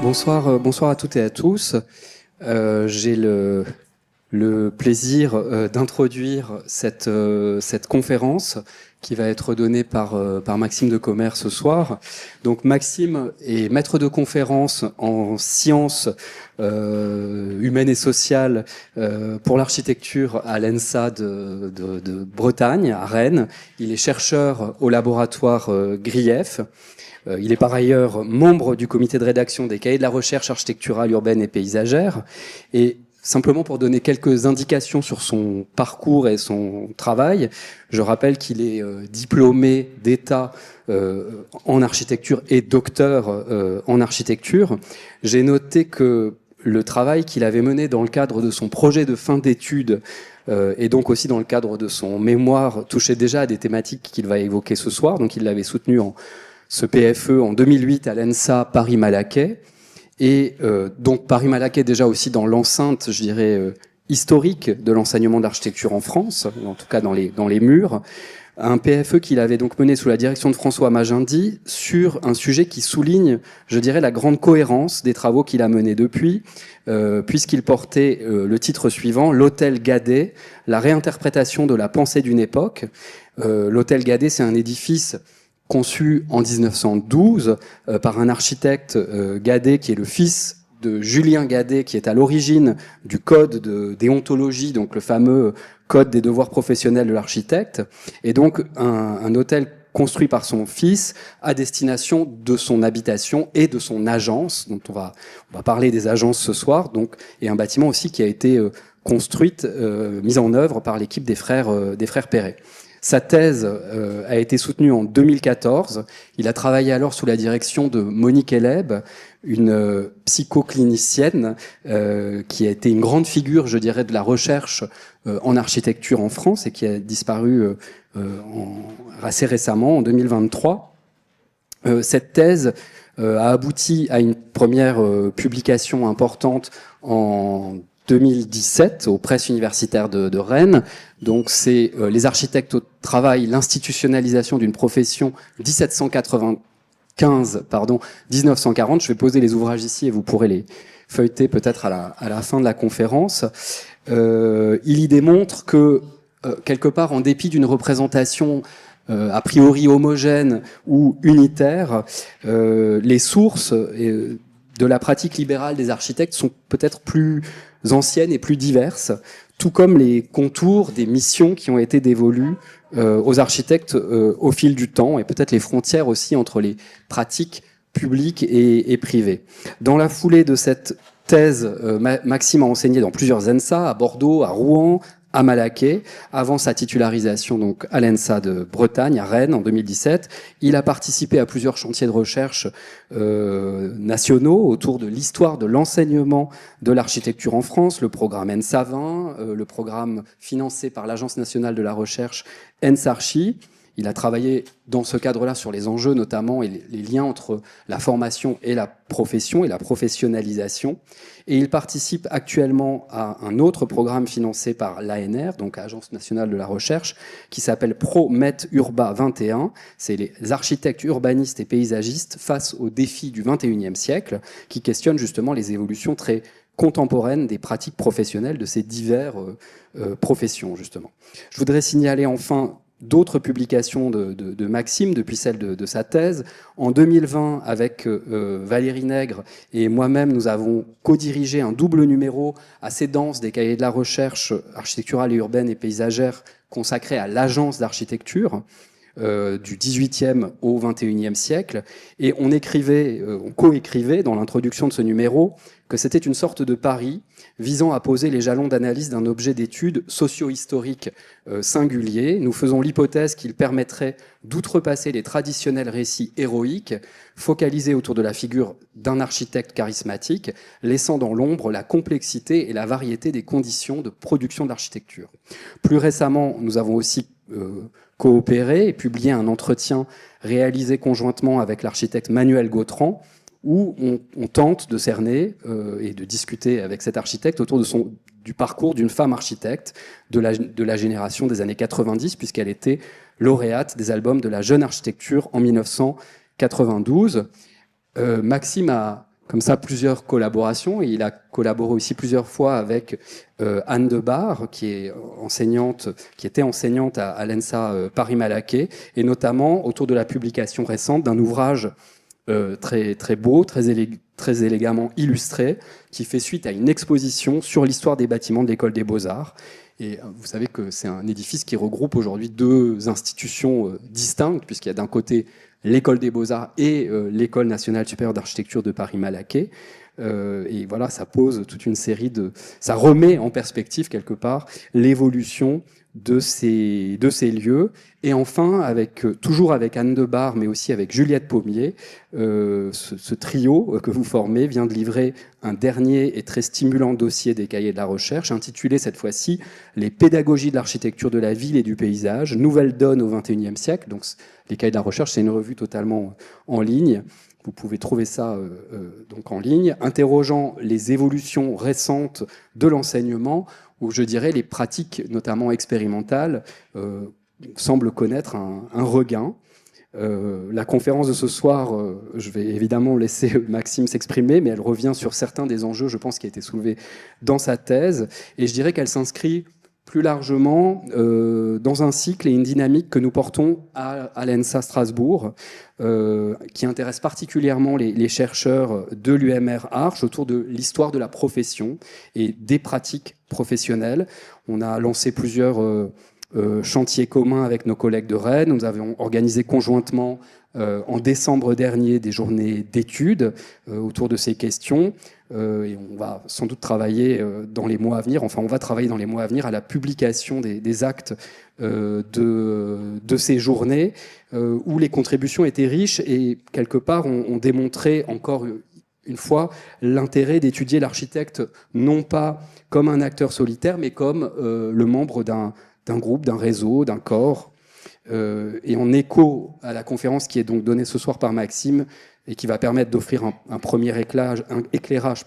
Bonsoir à toutes et à tous. J'ai le plaisir d'introduire cette conférence qui va être donnée par Maxime Decomer ce soir. Donc Maxime est maître de conférence en sciences humaines et sociales pour l'architecture à l'ENSA de Bretagne, à Rennes. Il est chercheur au laboratoire Grief. Il est par ailleurs membre du comité de rédaction des cahiers de la recherche architecturale, urbaine et paysagère. Et simplement pour donner quelques indications sur son parcours et son travail, je rappelle qu'il est diplômé d'État en architecture et docteur en architecture. J'ai noté que le travail qu'il avait mené dans le cadre de son projet de fin d'études et donc aussi dans le cadre de son mémoire touchait déjà à des thématiques qu'il va évoquer ce soir. Donc il l'avait soutenu ce PFE en 2008 à l'ENSA Paris-Malaquais. Et donc Paris-Malaquais déjà aussi dans l'enceinte, je dirais, historique de l'enseignement d'architecture en France, en tout cas dans les murs. Un PFE qu'il avait donc mené sous la direction de François Magendie sur un sujet qui souligne, je dirais, la grande cohérence des travaux qu'il a menés depuis, puisqu'il portait le titre suivant, l'Hôtel Gadet, la réinterprétation de la pensée d'une époque. L'Hôtel Gadet, c'est un édifice conçu en 1912 par un architecte Gadet qui est le fils de Julien Gadet, qui est à l'origine du code de déontologie, donc le fameux code des devoirs professionnels de l'architecte, et donc un hôtel construit par son fils à destination de son habitation et de son agence, dont on va parler des agences ce soir, donc, et un bâtiment aussi qui a été construite, mise en œuvre par l'équipe des frères Perret. Sa thèse a été soutenue en 2014. Il a travaillé alors sous la direction de Monique Eleb, une psychoclinicienne qui a été une grande figure, je dirais, de la recherche en architecture en France et qui a disparu assez récemment, en 2023. Cette thèse a abouti à une première publication importante en 2017 aux presses universitaires de Rennes. Donc c'est les architectes au travail, l'institutionnalisation d'une profession 1940. Je vais poser les ouvrages ici et vous pourrez les feuilleter peut-être à la fin de la conférence. Il y démontre que quelque part, en dépit d'une représentation a priori homogène ou unitaire, les sources de la pratique libérale des architectes sont peut-être plus anciennes et plus diverses, tout comme les contours des missions qui ont été dévolues aux architectes au fil du temps, et peut-être les frontières aussi entre les pratiques publiques et privées. Dans la foulée de cette thèse, Maxime a enseigné dans plusieurs ENSA, à Bordeaux, à Rouen, à Malaquais, avant sa titularisation donc à l'ENSA de Bretagne, à Rennes, en 2017. Il a participé à plusieurs chantiers de recherche nationaux autour de l'histoire de l'enseignement de l'architecture en France, le programme ENSA 20, le programme financé par l'Agence nationale de la recherche ENSARCHI. Il a travaillé dans ce cadre-là sur les enjeux notamment et les liens entre la formation et la profession et la professionnalisation. Et il participe actuellement à un autre programme financé par l'ANR, donc Agence nationale de la recherche, qui s'appelle ProMet Urba 21. C'est les architectes urbanistes et paysagistes face aux défis du 21e siècle, qui questionnent justement les évolutions très contemporaines des pratiques professionnelles de ces diverses professions, justement. Je voudrais signaler enfin d'autres publications de Maxime depuis celle de sa thèse. En 2020, avec Valérie Nègre et moi-même, nous avons co-dirigé un double numéro assez dense des cahiers de la recherche architecturale et urbaine et paysagère consacré à l'agence d'architecture du 18e au 21e siècle. Et on co-écrivait dans l'introduction de ce numéro que c'était une sorte de pari visant à poser les jalons d'analyse d'un objet d'étude socio-historique singulier. Nous faisons l'hypothèse qu'il permettrait d'outrepasser les traditionnels récits héroïques, focalisés autour de la figure d'un architecte charismatique, laissant dans l'ombre la complexité et la variété des conditions de production de l'architecture. Plus récemment, nous avons aussi coopéré et publié un entretien réalisé conjointement avec l'architecte Manuel Gautran, où on tente de cerner et de discuter avec cet architecte autour du parcours d'une femme architecte de la génération des années 90, puisqu'elle était lauréate des albums de la jeune architecture en 1992. Maxime a comme ça plusieurs collaborations. Et il a collaboré aussi plusieurs fois avec Anne Debar, qui était enseignante à l'ENSA Paris-Malaquais, et notamment autour de la publication récente d'un ouvrage très, très beau, très élégamment illustré, qui fait suite à une exposition sur l'histoire des bâtiments de l'École des Beaux-Arts. Et vous savez que c'est un édifice qui regroupe aujourd'hui deux institutions distinctes, puisqu'il y a d'un côté l'École des Beaux-Arts et l'École nationale supérieure d'architecture de Paris-Malaquais. Et voilà, ça pose toute une série ça remet en perspective quelque part l'évolution de ces lieux. Et enfin, toujours avec Anne Debar, mais aussi avec Juliette Pommier, ce trio que vous formez vient de livrer un dernier et très stimulant dossier des cahiers de la recherche, intitulé cette fois-ci « Les pédagogies de l'architecture de la ville et du paysage, nouvelle donne au XXIe siècle ». Donc, les cahiers de la recherche, c'est une revue totalement en ligne. Vous pouvez trouver ça donc en ligne, interrogeant les évolutions récentes de l'enseignement, où je dirais les pratiques, notamment expérimentales, semblent connaître un regain. La conférence de ce soir, je vais évidemment laisser Maxime s'exprimer, mais elle revient sur certains des enjeux, je pense, qui a été soulevés dans sa thèse, et je dirais qu'elle s'inscrit plus largement dans un cycle et une dynamique que nous portons à l'ENSA Strasbourg, qui intéresse particulièrement les chercheurs de l'UMR Arches autour de l'histoire de la profession et des pratiques professionnelles. On a lancé plusieurs chantiers communs avec nos collègues de Rennes. Nous avons organisé conjointement en décembre dernier des journées d'études autour de ces questions. Et on va sans doute travailler dans les mois à venir, on va travailler dans les mois à venir à la publication des actes de ces journées où les contributions étaient riches et quelque part on démontré encore une fois l'intérêt d'étudier l'architecte non pas comme un acteur solitaire mais comme le membre d'un groupe, d'un réseau, d'un corps. Et en écho à la conférence qui est donc donnée ce soir par Maxime et qui va permettre d'offrir un premier éclairage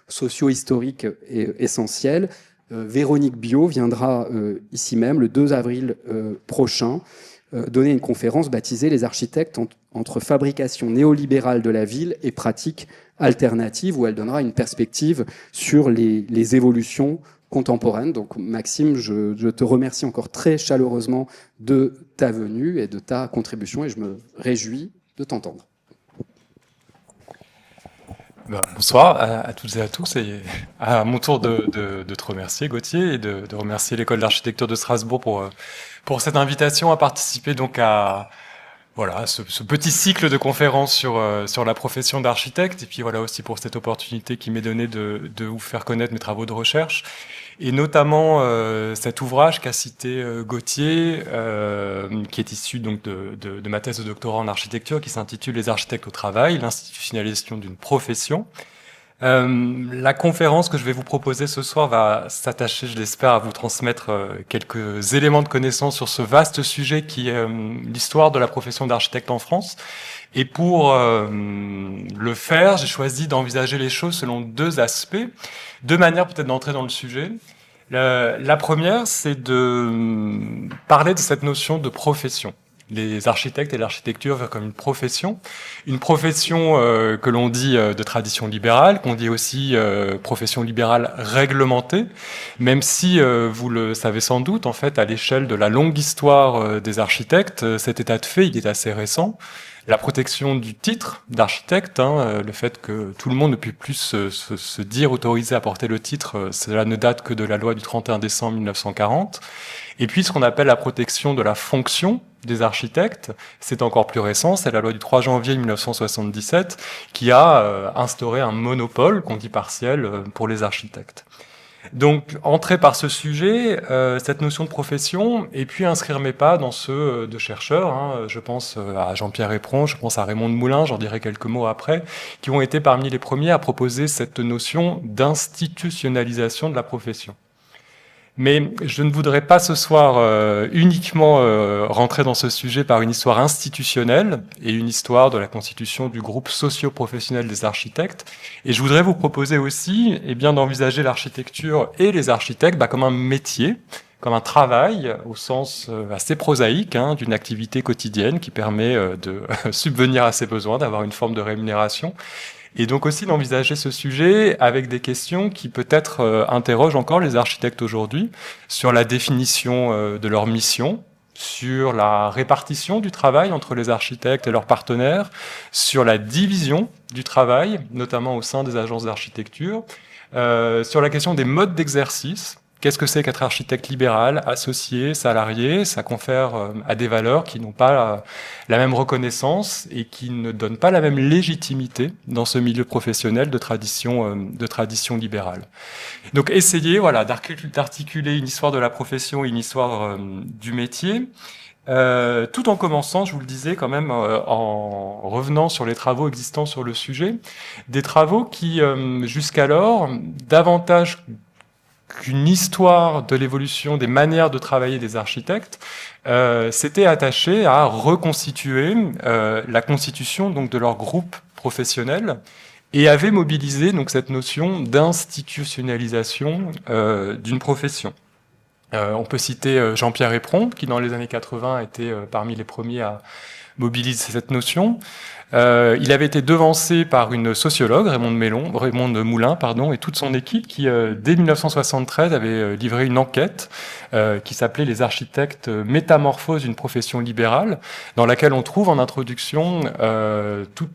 socio-historique et essentiel, Véronique Biot viendra ici même le 2 avril prochain donner une conférence baptisée « Les architectes entre fabrication néolibérale de la ville et pratiques alternatives » où elle donnera une perspective sur les évolutions contemporaine. Donc Maxime, je te remercie encore très chaleureusement de ta venue et de ta contribution et je me réjouis de t'entendre. Bonsoir à toutes et à tous, et à mon tour de te remercier Gauthier et de remercier l'École d'architecture de Strasbourg pour cette invitation à participer donc à ce petit cycle de conférences sur la profession d'architecte, et puis voilà aussi pour cette opportunité qui m'est donnée de vous faire connaître mes travaux de recherche, et notamment cet ouvrage qu'a cité Gauthier, qui est issu donc de ma thèse de doctorat en architecture, qui s'intitule « Les architectes au travail, l'institutionnalisation d'une profession ». La conférence que je vais vous proposer ce soir va s'attacher, je l'espère, à vous transmettre quelques éléments de connaissance sur ce vaste sujet qui est l'histoire de la profession d'architecte en France. Et pour le faire, j'ai choisi d'envisager les choses selon deux aspects, deux manières peut-être d'entrer dans le sujet. La première, c'est de parler de cette notion de profession. Les architectes et l'architecture comme une profession que l'on dit de tradition libérale, qu'on dit aussi profession libérale réglementée, même si, vous le savez sans doute, en fait, à l'échelle de la longue histoire des architectes, cet état de fait, il est assez récent. La protection du titre d'architecte, le fait que tout le monde ne puisse plus se dire autorisé à porter le titre, cela ne date que de la loi du 31 décembre 1940. Et puis ce qu'on appelle la protection de la fonction des architectes, c'est encore plus récent, c'est la loi du 3 janvier 1977 qui a instauré un monopole, qu'on dit partiel, pour les architectes. Donc, entrer par ce sujet, cette notion de profession, et puis inscrire mes pas dans ceux de chercheurs, je pense à Jean-Pierre Épron, je pense à Raymond de Moulin, j'en dirai quelques mots après, qui ont été parmi les premiers à proposer cette notion d'institutionnalisation de la profession. Mais je ne voudrais pas ce soir uniquement rentrer dans ce sujet par une histoire institutionnelle et une histoire de la constitution du groupe socio-professionnel des architectes. Et je voudrais vous proposer aussi d'envisager l'architecture et les architectes comme un métier, comme un travail au sens assez prosaïque d'une activité quotidienne qui permet de subvenir à ses besoins, d'avoir une forme de rémunération. Et donc aussi d'envisager ce sujet avec des questions qui peut-être interrogent encore les architectes aujourd'hui sur la définition de leur mission, sur la répartition du travail entre les architectes et leurs partenaires, sur la division du travail, notamment au sein des agences d'architecture, sur la question des modes d'exercice. Qu'est-ce que c'est qu'être architecte libéral, associé, salarié? Ça confère à des valeurs qui n'ont pas la même reconnaissance et qui ne donnent pas la même légitimité dans ce milieu professionnel de tradition libérale. Donc essayer d'articuler une histoire de la profession et une histoire du métier, tout en commençant, je vous le disais quand même, en revenant sur les travaux existants sur le sujet, des travaux qui, jusqu'alors, davantage qu'une histoire de l'évolution des manières de travailler des architectes, s'était attaché à reconstituer la constitution donc de leur groupe professionnel et avait mobilisé donc cette notion d'institutionnalisation d'une profession. On peut citer Jean-Pierre Éperon, qui dans les années 80 était parmi les premiers à mobiliser cette notion. Il avait été devancé par une sociologue, Raymonde Moulin, et toute son équipe qui, dès 1973, avait livré une enquête qui s'appelait « Les architectes métamorphose d'une profession libérale », dans laquelle on trouve en introduction tout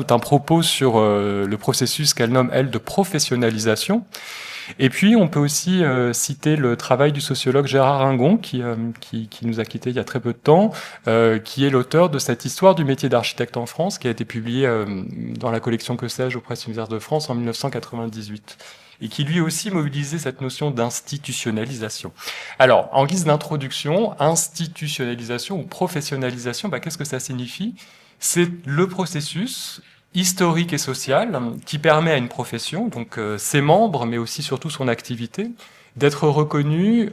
un propos sur le processus qu'elle nomme, elle, de professionnalisation. Et puis, on peut aussi citer le travail du sociologue Gérard Ringon, qui nous a quittés il y a très peu de temps, qui est l'auteur de cette histoire du métier d'architecte en France, qui a été publiée dans la collection Que sais-je aux Presses universitaires de France en 1998, et qui lui aussi mobilisait cette notion d'institutionnalisation. Alors, en guise d'introduction, institutionnalisation ou professionnalisation, qu'est-ce que ça signifie? C'est le processus historique et social qui permet à une profession, donc ses membres, mais aussi surtout son activité, d'être reconnue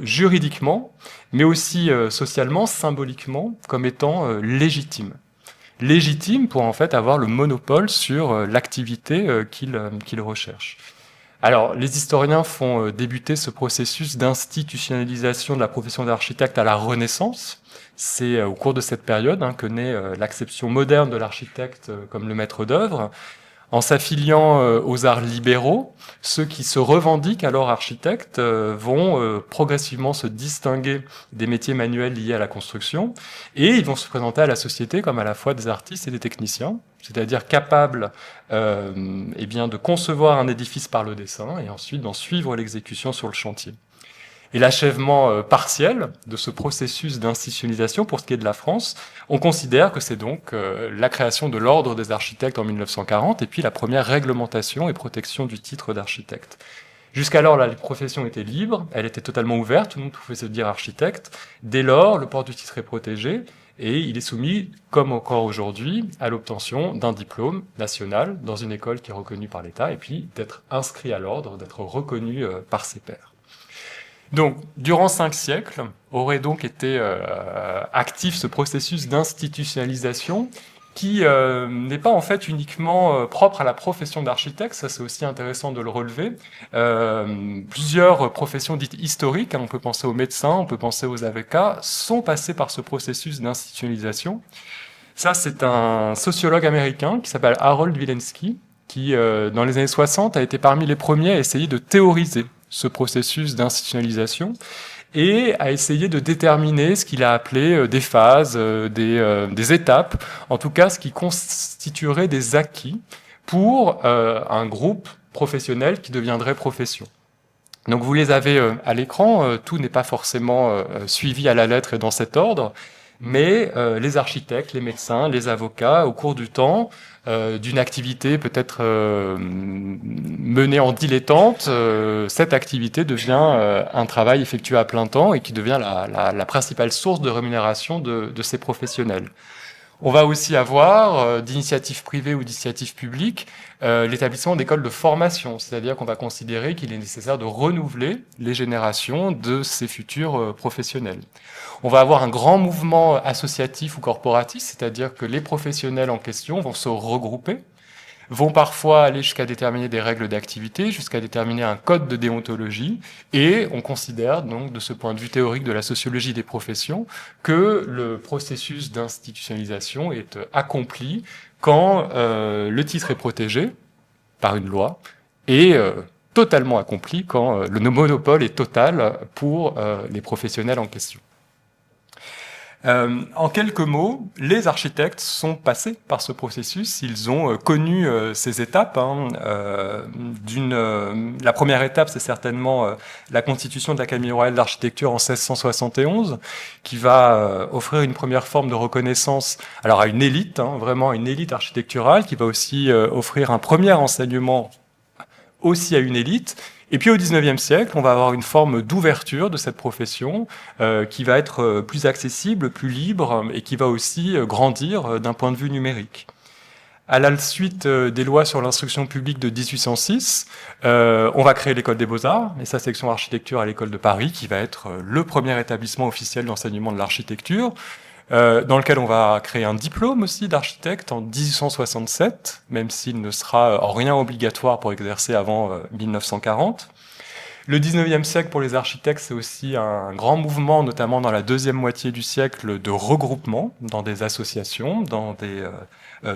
juridiquement, mais aussi socialement, symboliquement, comme étant légitime. Légitime pour en fait avoir le monopole sur l'activité qu'il recherche. Alors, les historiens font débuter ce processus d'institutionnalisation de la profession d'architecte à la Renaissance. C'est au cours de cette période que naît l'acception moderne de l'architecte comme le maître d'œuvre. En s'affiliant aux arts libéraux, ceux qui se revendiquent alors architectes vont progressivement se distinguer des métiers manuels liés à la construction, et ils vont se présenter à la société comme à la fois des artistes et des techniciens, c'est-à-dire capables de concevoir un édifice par le dessin et ensuite d'en suivre l'exécution sur le chantier. Et l'achèvement partiel de ce processus d'institutionnalisation, pour ce qui est de la France, on considère que c'est donc la création de l'ordre des architectes en 1940 et puis la première réglementation et protection du titre d'architecte. Jusqu'alors, la profession était libre, elle était totalement ouverte, tout le monde pouvait se dire architecte. Dès lors, le port du titre est protégé et il est soumis, comme encore aujourd'hui, à l'obtention d'un diplôme national dans une école qui est reconnue par l'État et puis d'être inscrit à l'ordre, d'être reconnu par ses pairs. Donc, durant 5 siècles, aurait donc été actif ce processus d'institutionnalisation qui n'est pas en fait uniquement propre à la profession d'architecte, ça c'est aussi intéressant de le relever. Plusieurs professions dites historiques, on peut penser aux médecins, on peut penser aux avocats, sont passés par ce processus d'institutionnalisation. Ça, c'est un sociologue américain qui s'appelle Harold Wilensky, qui, dans les années 60, a été parmi les premiers à essayer de théoriser ce processus d'institutionnalisation et à essayer de déterminer ce qu'il a appelé des phases, des étapes, en tout cas ce qui constituerait des acquis pour un groupe professionnel qui deviendrait profession. Donc vous les avez à l'écran, tout n'est pas forcément suivi à la lettre et dans cet ordre, mais les architectes, les médecins, les avocats, au cours du temps, d'une activité peut-être menée en dilettante, cette activité devient un travail effectué à plein temps et qui devient la principale source de rémunération de ces professionnels. On va aussi avoir, d'initiative privée ou d'initiative publique, l'établissement d'écoles de formation, c'est-à-dire qu'on va considérer qu'il est nécessaire de renouveler les générations de ces futurs professionnels. On va avoir un grand mouvement associatif ou corporatif, c'est-à-dire que les professionnels en question vont se regrouper vont parfois aller jusqu'à déterminer des règles d'activité, jusqu'à déterminer un code de déontologie, et on considère donc de ce point de vue théorique de la sociologie des professions que le processus d'institutionnalisation est accompli quand le titre est protégé par une loi et totalement accompli quand le monopole est total pour les professionnels en question. En quelques mots, les architectes sont passés par ce processus, ils ont connu ces étapes. La première étape, c'est certainement la constitution de l'Académie royale d'architecture en 1671, qui va offrir une première forme de reconnaissance alors à une élite, vraiment une élite architecturale, qui va aussi offrir un premier enseignement aussi à une élite. Et puis au XIXe siècle, on va avoir une forme d'ouverture de cette profession qui va être plus accessible, plus libre et qui va aussi grandir d'un point de vue numérique. À la suite des lois sur l'instruction publique de 1806, on va créer l'école des beaux-arts et sa section architecture à l'école de Paris, qui va être le premier établissement officiel d'enseignement de l'architecture, dans lequel on va créer un diplôme aussi d'architecte en 1867, même s'il ne sera en rien obligatoire pour exercer avant 1940. Le 19e siècle pour les architectes, c'est aussi un grand mouvement, notamment dans la deuxième moitié du siècle, de regroupement dans des associations, dans des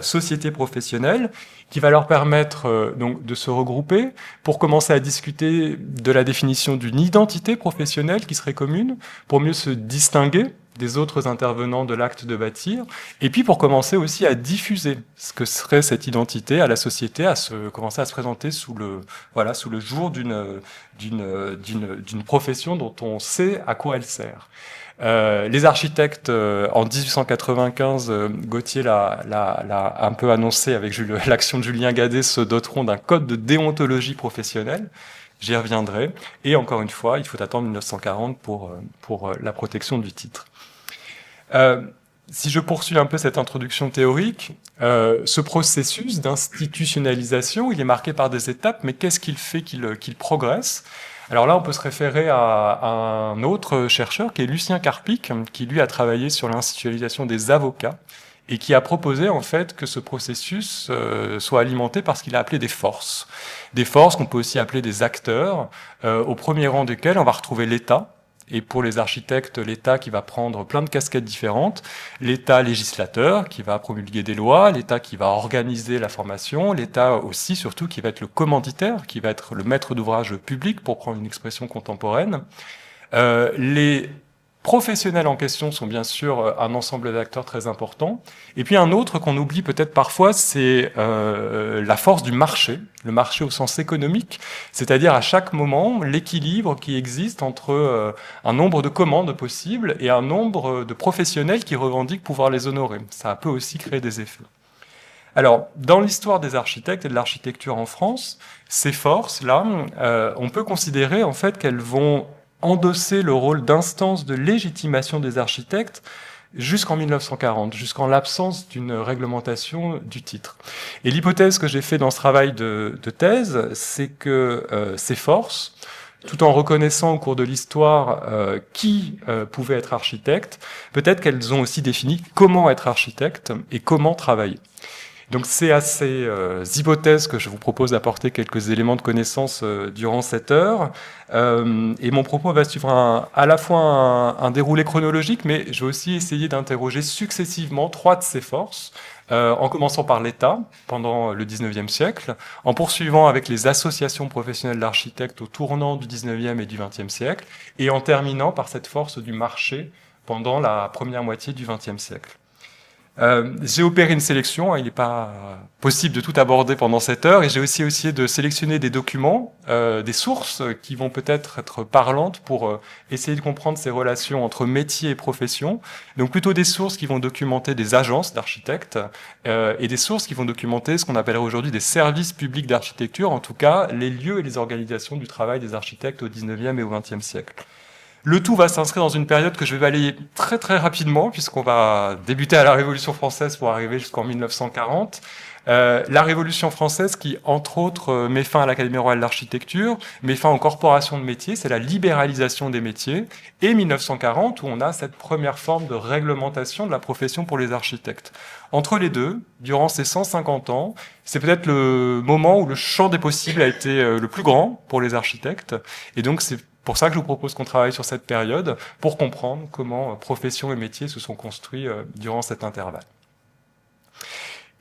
sociétés professionnelles, qui va leur permettre donc de se regrouper pour commencer à discuter de la définition d'une identité professionnelle qui serait commune, pour mieux se distinguer des autres intervenants de l'acte de bâtir, et puis pour commencer aussi à diffuser ce que serait cette identité à la société, commencer à se présenter sous le jour d'une profession dont on sait à quoi elle sert. Les architectes, en 1895, Gauthier l'a un peu annoncé avec l'action de Julien Gadet, se doteront d'un code de déontologie professionnelle. J'y reviendrai. Et encore une fois, il faut attendre 1940 pour la protection du titre. Si je poursuis un peu cette introduction théorique, ce processus d'institutionnalisation, il est marqué par des étapes, mais qu'est-ce qu'il fait qu'il progresse ? Alors là, on peut se référer à un autre chercheur qui est Lucien Carpic, qui lui a travaillé sur l'institutionnalisation des avocats et qui a proposé en fait que ce processus soit alimenté par ce qu'il a appelé des forces qu'on peut aussi appeler des acteurs, au premier rang desquels on va retrouver l'État. Et pour les architectes, l'État qui va prendre plein de casquettes différentes, l'État législateur qui va promulguer des lois, l'État qui va organiser la formation, l'État aussi surtout qui va être le commanditaire, qui va être le maître d'ouvrage public, pour prendre une expression contemporaine. Les professionnels en question sont bien sûr un ensemble d'acteurs très important. Et puis un autre qu'on oublie peut-être parfois, c'est la force du marché, le marché au sens économique, c'est-à-dire à chaque moment l'équilibre qui existe entre un nombre de commandes possibles et un nombre de professionnels qui revendiquent pouvoir les honorer. Ça peut aussi créer des effets. Alors, dans l'histoire des architectes et de l'architecture en France, ces forces-là, on peut considérer en fait qu'elles vont endosser le rôle d'instance de légitimation des architectes jusqu'en 1940, jusqu'en l'absence d'une réglementation du titre. Et l'hypothèse que j'ai fait dans ce travail de thèse, c'est que ces forces, tout en reconnaissant au cours de l'histoire qui pouvait être architecte, peut-être qu'elles ont aussi défini comment être architecte et comment travailler. Donc c'est à ces hypothèses que je vous propose d'apporter quelques éléments de connaissance durant cette heure. Et mon propos va suivre à la fois un déroulé chronologique, mais je vais aussi essayer d'interroger successivement trois de ces forces, en commençant par l'État pendant le XIXe siècle, en poursuivant avec les associations professionnelles d'architectes au tournant du XIXe et du XXe siècle, et en terminant par cette force du marché pendant la première moitié du XXe siècle. J'ai opéré une sélection, il n'est pas possible de tout aborder pendant cette heure, et j'ai aussi essayé de sélectionner des documents, des sources qui vont peut-être être parlantes pour essayer de comprendre ces relations entre métier et profession. Donc plutôt des sources qui vont documenter des agences d'architectes et des sources qui vont documenter ce qu'on appellerait aujourd'hui des services publics d'architecture, en tout cas les lieux et les organisations du travail des architectes au XIXe et au XXe siècle. Le tout va s'inscrire dans une période que je vais balayer très très rapidement, puisqu'on va débuter à la Révolution française pour arriver jusqu'en 1940. La Révolution française qui, entre autres, met fin à l'Académie royale d'architecture, met fin aux corporations de métiers, c'est la libéralisation des métiers, et 1940 où on a cette première forme de réglementation de la profession pour les architectes. Entre les deux, durant ces 150 ans, c'est peut-être le moment où le champ des possibles a été le plus grand pour les architectes, et donc c'est pour ça que je vous propose qu'on travaille sur cette période, pour comprendre comment profession et métiers se sont construits durant cet intervalle.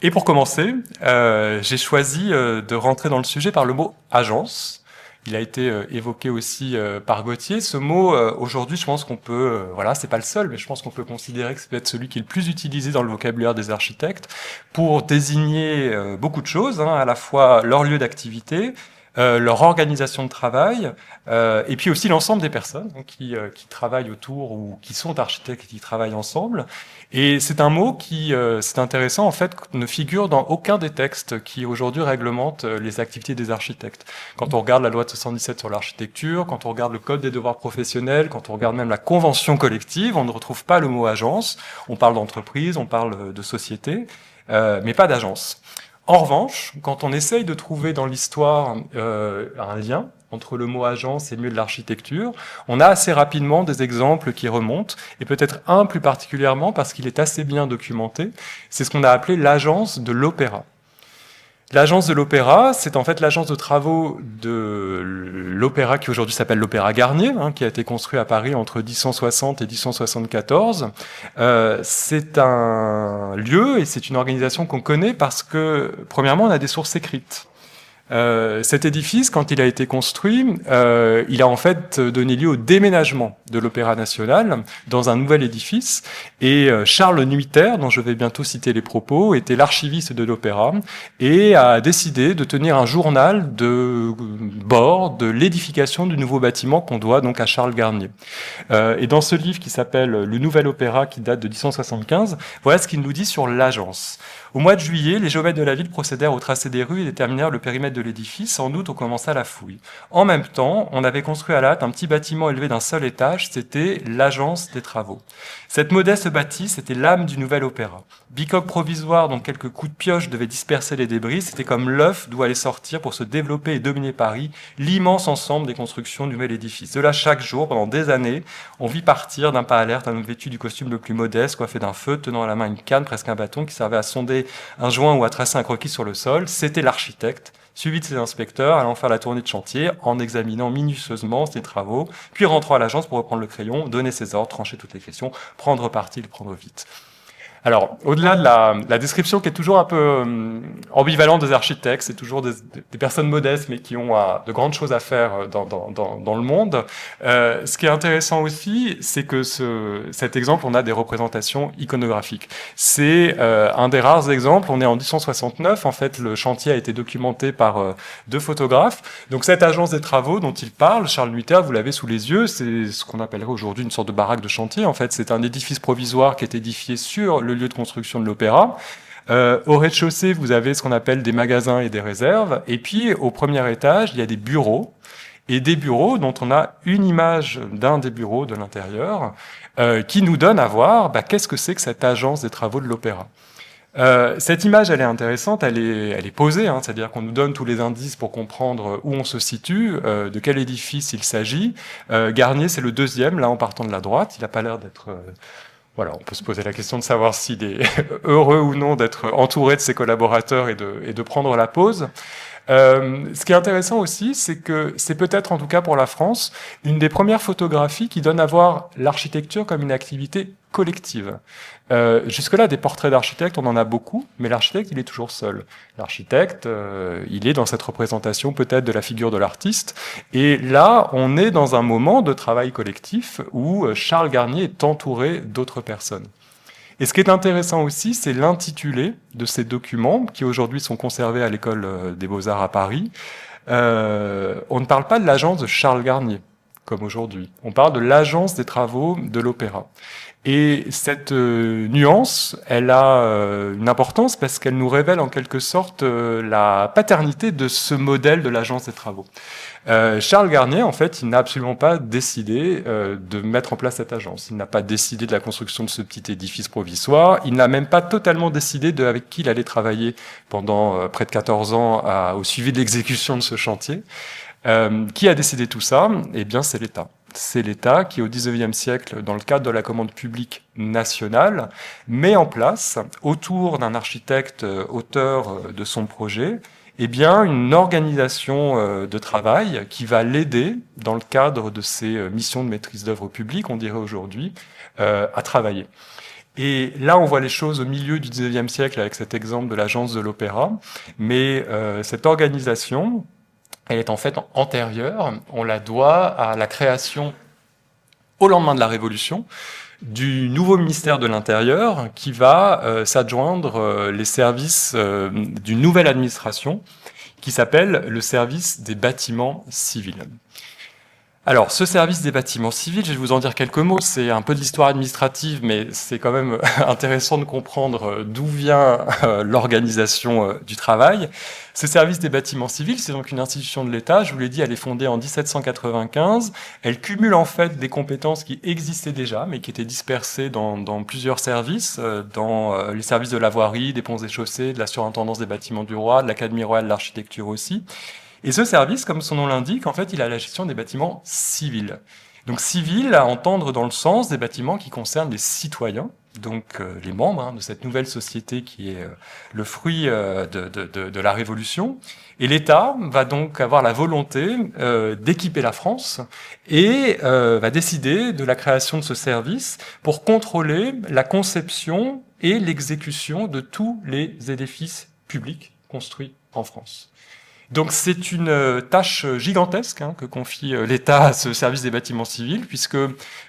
Et pour commencer, j'ai choisi de rentrer dans le sujet par le mot « agence ». Il a été évoqué aussi par Gauthier. Ce mot, aujourd'hui, je pense qu'on peut, voilà, c'est pas le seul, mais je pense qu'on peut considérer que c'est peut-être celui qui est le plus utilisé dans le vocabulaire des architectes pour désigner beaucoup de choses, hein, à la fois leur lieu d'activité, leur organisation de travail, et puis aussi l'ensemble des personnes qui travaillent autour ou qui sont architectes et qui travaillent ensemble. Et c'est un mot qui, c'est intéressant, en fait, ne figure dans aucun des textes qui aujourd'hui réglementent les activités des architectes. Quand on regarde la loi de 77 sur l'architecture, quand on regarde le code des devoirs professionnels, quand on regarde même la convention collective, on ne retrouve pas le mot agence. On parle d'entreprise, on parle de société, mais pas d'agence. En revanche, quand on essaye de trouver dans l'histoire un lien entre le mot agence et le milieu de l'architecture, on a assez rapidement des exemples qui remontent, et peut-être un plus particulièrement parce qu'il est assez bien documenté, c'est ce qu'on a appelé l'agence de l'opéra. L'agence de l'Opéra, c'est en fait l'agence de travaux de l'Opéra qui aujourd'hui s'appelle l'Opéra Garnier, hein, qui a été construit à Paris entre 1060 et 1074. C'est un lieu et c'est une organisation qu'on connaît parce que, premièrement, on a des sources écrites. Cet édifice, quand il a été construit, il a en fait donné lieu au déménagement de l'Opéra national dans un nouvel édifice. Et Charles Nuiter, dont je vais bientôt citer les propos, était l'archiviste de l'Opéra et a décidé de tenir un journal de bord de l'édification du nouveau bâtiment qu'on doit donc à Charles Garnier. Et dans ce livre qui s'appelle Le Nouvel Opéra, qui date de 1075, voilà ce qu'il nous dit sur l'agence. Au mois de juillet, les géomètres de la ville procédèrent au tracé des rues et déterminèrent le périmètre de l'édifice. En août, on commença la fouille. En même temps, on avait construit à la hâte un petit bâtiment élevé d'un seul étage, c'était l'agence des travaux. Cette modeste bâtisse, c'était l'âme du nouvel opéra. Bicoque provisoire dont quelques coups de pioche devaient disperser les débris, c'était comme l'œuf d'où allait sortir pour se développer et dominer Paris, l'immense ensemble des constructions du nouvel édifice. De là, chaque jour, pendant des années, on vit partir d'un pas alerte un homme vêtu du costume le plus modeste, coiffé d'un feu, tenant à la main une canne, presque un bâton, qui servait à sonder un joint ou à tracer un croquis sur le sol. C'était l'architecte, suivi de ses inspecteurs, allant faire la tournée de chantier, en examinant minutieusement ses travaux, puis rentrant à l'agence pour reprendre le crayon, donner ses ordres, trancher toutes les questions, prendre parti, le prendre vite. Alors, au-delà de la description qui est toujours un peu ambivalente des architectes, c'est toujours des personnes modestes mais qui ont de grandes choses à faire dans le monde. Ce qui est intéressant aussi, c'est que cet exemple, on a des représentations iconographiques. C'est un des rares exemples. On est en 1869. En fait, le chantier a été documenté par deux photographes. Donc, cette agence des travaux dont il parle, Charles Nuiter, vous l'avez sous les yeux, c'est ce qu'on appellerait aujourd'hui une sorte de baraque de chantier. En fait, c'est un édifice provisoire qui est édifié sur le lieu de construction de l'opéra. Au rez-de-chaussée, vous avez ce qu'on appelle des magasins et des réserves. Et puis, au premier étage, il y a des bureaux. Et des bureaux dont on a une image d'un des bureaux de l'intérieur qui nous donne à voir qu'est-ce que c'est que cette agence des travaux de l'opéra. Cette image, elle est intéressante, elle est posée, hein, c'est-à-dire qu'on nous donne tous les indices pour comprendre où on se situe, de quel édifice il s'agit. Garnier, c'est le deuxième, là en partant de la droite. Il n'a pas l'air d'être... Voilà, on peut se poser la question de savoir s'il est heureux ou non d'être entouré de ses collaborateurs et de prendre la pause. Ce qui est intéressant aussi, c'est que c'est peut-être, en tout cas pour la France, une des premières photographies qui donne à voir l'architecture comme une activité collective. Jusque-là, des portraits d'architectes, on en a beaucoup, mais l'architecte, il est toujours seul. L'architecte, il est dans cette représentation peut-être de la figure de l'artiste. Et là, on est dans un moment de travail collectif où Charles Garnier est entouré d'autres personnes. Et ce qui est intéressant aussi, c'est l'intitulé de ces documents qui aujourd'hui sont conservés à l'école des Beaux-Arts à Paris. On ne parle pas de l'agence de Charles Garnier, comme aujourd'hui. On parle de l'agence des travaux de l'Opéra. Et cette nuance, elle a une importance parce qu'elle nous révèle en quelque sorte la paternité de ce modèle de l'agence des travaux. Charles Garnier, en fait, il n'a absolument pas décidé de mettre en place cette agence. Il n'a pas décidé de la construction de ce petit édifice provisoire. Il n'a même pas totalement décidé avec qui il allait travailler pendant près de 14 ans au suivi de l'exécution de ce chantier. Qui a décidé tout ça? Eh bien, c'est l'État. C'est l'État qui, au XIXe siècle, dans le cadre de la commande publique nationale, met en place, autour d'un architecte auteur de son projet, eh bien, une organisation de travail qui va l'aider, dans le cadre de ses missions de maîtrise d'œuvre publique, on dirait aujourd'hui, à travailler. Et là, on voit les choses au milieu du XIXe siècle avec cet exemple de l'agence de l'Opéra, mais cette organisation, elle est en fait antérieure. On la doit à la création, au lendemain de la Révolution, du nouveau ministère de l'Intérieur qui va s'adjoindre les services d'une nouvelle administration qui s'appelle le service des bâtiments civils. Alors, ce service des bâtiments civils, je vais vous en dire quelques mots, c'est un peu de l'histoire administrative, mais c'est quand même intéressant de comprendre d'où vient l'organisation du travail. Ce service des bâtiments civils, c'est donc une institution de l'État, je vous l'ai dit, elle est fondée en 1795, elle cumule en fait des compétences qui existaient déjà, mais qui étaient dispersées dans plusieurs services, dans les services de la voirie, des ponts et chaussées, de la surintendance des bâtiments du roi, de l'Académie royale de l'architecture aussi. Et ce service, comme son nom l'indique, en fait, il a la gestion des bâtiments civils. Donc civils, à entendre dans le sens des bâtiments qui concernent les citoyens, donc les membres de cette nouvelle société qui est le fruit de la Révolution. Et l'État va donc avoir la volonté d'équiper la France et va décider de la création de ce service pour contrôler la conception et l'exécution de tous les édifices publics construits en France. Donc c'est une tâche gigantesque que confie l'État à ce service des bâtiments civils, puisque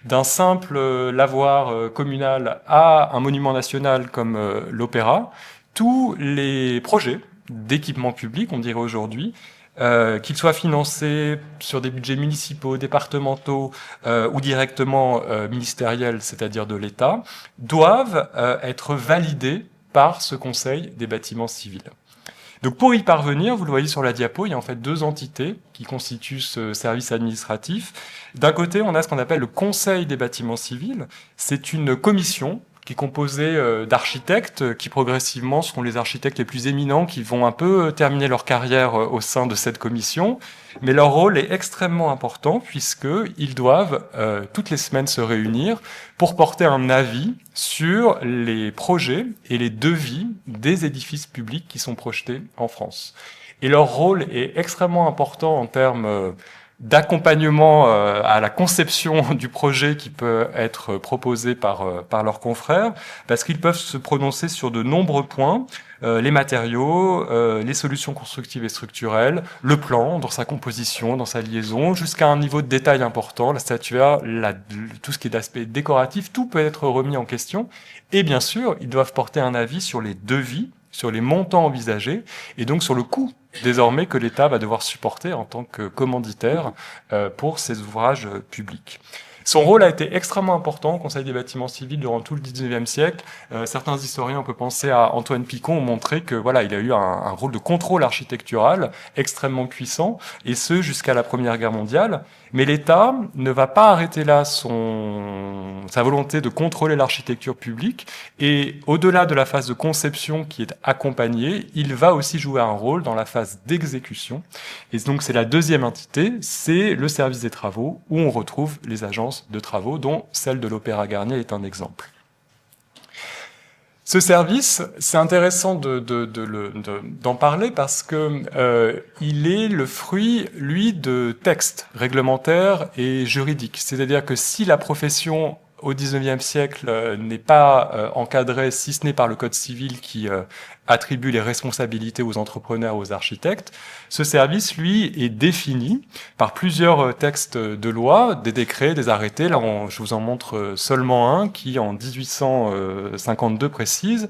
d'un simple lavoir communal à un monument national comme l'Opéra, tous les projets d'équipement public, on dirait aujourd'hui, qu'ils soient financés sur des budgets municipaux, départementaux ou directement ministériels, c'est-à-dire de l'État, doivent être validés par ce Conseil des bâtiments civils. Donc pour y parvenir, vous le voyez sur la diapo, il y a en fait deux entités qui constituent ce service administratif. D'un côté, on a ce qu'on appelle le Conseil des bâtiments civils. C'est une commission qui est composée d'architectes qui progressivement seront les architectes les plus éminents qui vont un peu terminer leur carrière au sein de cette commission. Mais leur rôle est extrêmement important puisqu'ils doivent toutes les semaines se réunir pour porter un avis sur les projets et les devis des édifices publics qui sont projetés en France. Et leur rôle est extrêmement important en termes d'accompagnement à la conception du projet qui peut être proposé par leurs confrères, parce qu'ils peuvent se prononcer sur de nombreux points, les matériaux, les solutions constructives et structurelles, le plan dans sa composition, dans sa liaison, jusqu'à un niveau de détail important, la statuaire, tout ce qui est d'aspect décoratif, tout peut être remis en question. Et bien sûr, ils doivent porter un avis sur les devis, sur les montants envisagés, et donc sur le coût désormais que l'État va devoir supporter en tant que commanditaire pour ces ouvrages publics. Son rôle a été extrêmement important au Conseil des bâtiments civils durant tout le XIXe siècle. Certains historiens, on peut penser à Antoine Picon, ont montré que voilà, il a eu un rôle de contrôle architectural extrêmement puissant, et ce jusqu'à la Première Guerre mondiale. Mais l'État ne va pas arrêter là sa volonté de contrôler l'architecture publique, et au-delà de la phase de conception qui est accompagnée, il va aussi jouer un rôle dans la phase d'exécution. Et donc c'est la deuxième entité, c'est le service des travaux, où on retrouve les agences de travaux, dont celle de l'Opéra Garnier est un exemple. Ce service, c'est intéressant d'en parler parce que il est le fruit, lui, de textes réglementaires et juridiques. C'est-à-dire que si la profession au XIXe siècle n'est pas encadrée, si ce n'est par le Code civil qui attribue les responsabilités aux entrepreneurs, aux architectes, ce service, lui, est défini par plusieurs textes de loi, des décrets, des arrêtés. Là, je vous en montre seulement un qui, en 1852, précise: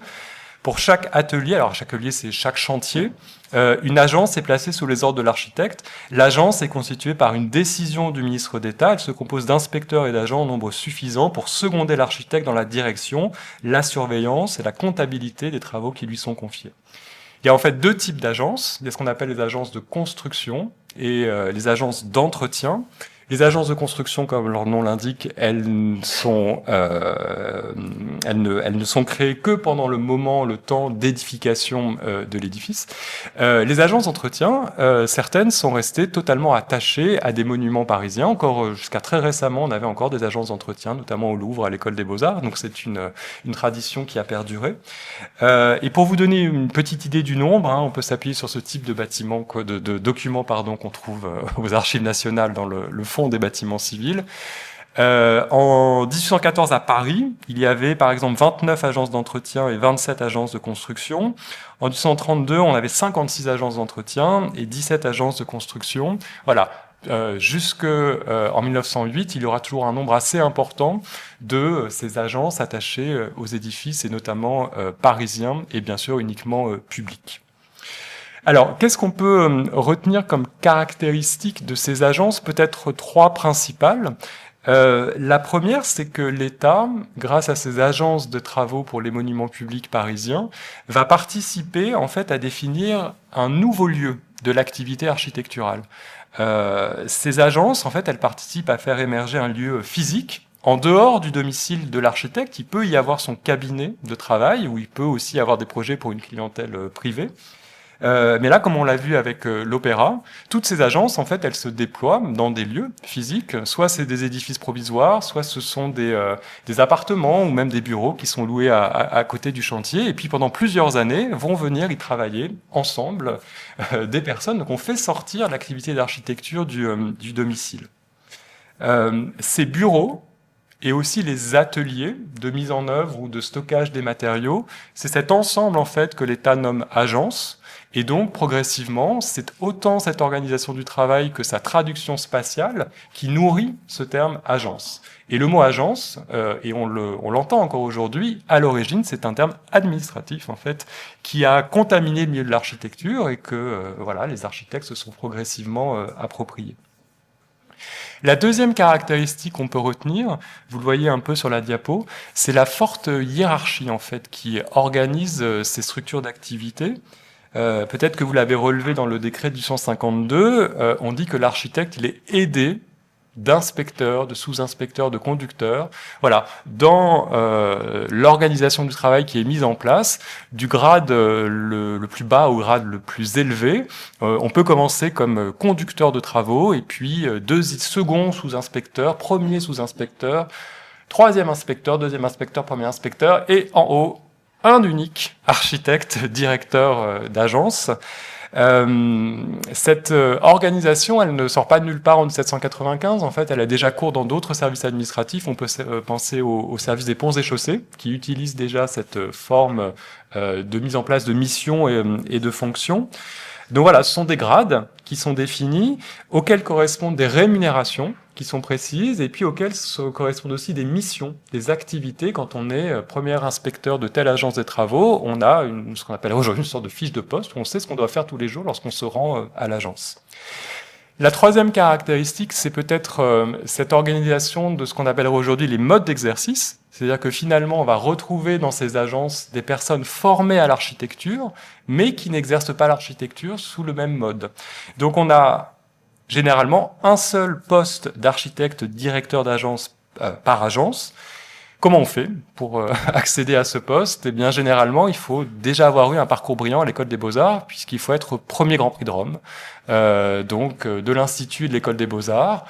Pour chaque atelier, alors chaque atelier c'est chaque chantier, une agence est placée sous les ordres de l'architecte. L'agence est constituée par une décision du ministre d'État. Elle se compose d'inspecteurs et d'agents en nombre suffisant pour seconder l'architecte dans la direction, la surveillance et la comptabilité des travaux qui lui sont confiés. Il y a en fait deux types d'agences. Il y a ce qu'on appelle les agences de construction et les agences d'entretien. Les agences de construction, comme leur nom l'indique, elles ne sont créées que pendant le temps d'édification de l'édifice. Les agences d'entretien, certaines sont restées totalement attachées à des monuments parisiens. Encore jusqu'à très récemment, on avait encore des agences d'entretien, notamment au Louvre, à l'École des Beaux-Arts. Donc c'est une tradition qui a perduré. Et pour vous donner une petite idée du nombre, on peut s'appuyer sur ce type de bâtiment, de documents qu'on trouve aux Archives nationales dans le fond des bâtiments civils. En 1814 à Paris, il y avait par exemple 29 agences d'entretien et 27 agences de construction. En 1832, on avait 56 agences d'entretien et 17 agences de construction. Voilà. Jusqu'en 1908, il y aura toujours un nombre assez important de ces agences attachées aux édifices et notamment parisiens et bien sûr uniquement publics. Alors, qu'est-ce qu'on peut retenir comme caractéristique de ces agences? Peut-être trois principales. La première, c'est que l'État, grâce à ces agences de travaux pour les monuments publics parisiens, va participer en fait à définir un nouveau lieu de l'activité architecturale. Ces agences, en fait, elles participent à faire émerger un lieu physique en dehors du domicile de l'architecte. Il peut y avoir son cabinet de travail, ou il peut aussi avoir des projets pour une clientèle privée. Mais là, comme on l'a vu avec l'Opéra, toutes ces agences, en fait, elles se déploient dans des lieux physiques. Soit c'est des édifices provisoires, soit ce sont des appartements ou même des bureaux qui sont loués à côté du chantier. Et puis pendant plusieurs années, vont venir y travailler ensemble des personnes. Donc on fait sortir l'activité d'architecture du domicile. Ces bureaux et aussi les ateliers de mise en œuvre ou de stockage des matériaux, c'est cet ensemble en fait que l'État nomme agence. Et donc, progressivement, c'est autant cette organisation du travail que sa traduction spatiale qui nourrit ce terme agence. Et le mot agence, et on l'entend encore aujourd'hui, à l'origine, c'est un terme administratif, en fait, qui a contaminé le milieu de l'architecture et que, les architectes se sont progressivement appropriés. La deuxième caractéristique qu'on peut retenir, vous le voyez un peu sur la diapo, c'est la forte hiérarchie, en fait, qui organise ces structures d'activité. Peut-être que vous l'avez relevé dans le décret du 152, on dit que l'architecte, il est aidé d'inspecteurs, de sous-inspecteurs, de conducteurs. Voilà, dans l'organisation du travail qui est mise en place, du grade le plus bas au grade le plus élevé, on peut commencer comme conducteur de travaux, et puis second sous-inspecteur, premier sous-inspecteur, troisième inspecteur, deuxième inspecteur, premier inspecteur, et en haut, un unique architecte, directeur d'agence. Cette organisation, elle ne sort pas de nulle part en 1795. En fait, elle a déjà cours dans d'autres services administratifs. On peut penser au service des ponts et chaussées, qui utilise déjà cette forme de mise en place de missions et de fonctions. Donc voilà, ce sont des grades qui sont définis, auxquels correspondent des rémunérations qui sont précises, et puis auxquelles correspondent aussi des missions, des activités. Quand on est premier inspecteur de telle agence des travaux, on a ce qu'on appelle aujourd'hui une sorte de fiche de poste, où on sait ce qu'on doit faire tous les jours lorsqu'on se rend à l'agence. La troisième caractéristique, c'est peut-être cette organisation de ce qu'on appelle aujourd'hui les modes d'exercice. C'est-à-dire que finalement, on va retrouver dans ces agences des personnes formées à l'architecture, mais qui n'exercent pas l'architecture sous le même mode. Donc on a généralement un seul poste d'architecte directeur d'agence par agence. Comment on fait pour accéder à ce poste? Eh bien, généralement, il faut déjà avoir eu un parcours brillant à l'École des Beaux-Arts, puisqu'il faut être premier Grand Prix de Rome, de l'Institut de l'École des Beaux-Arts.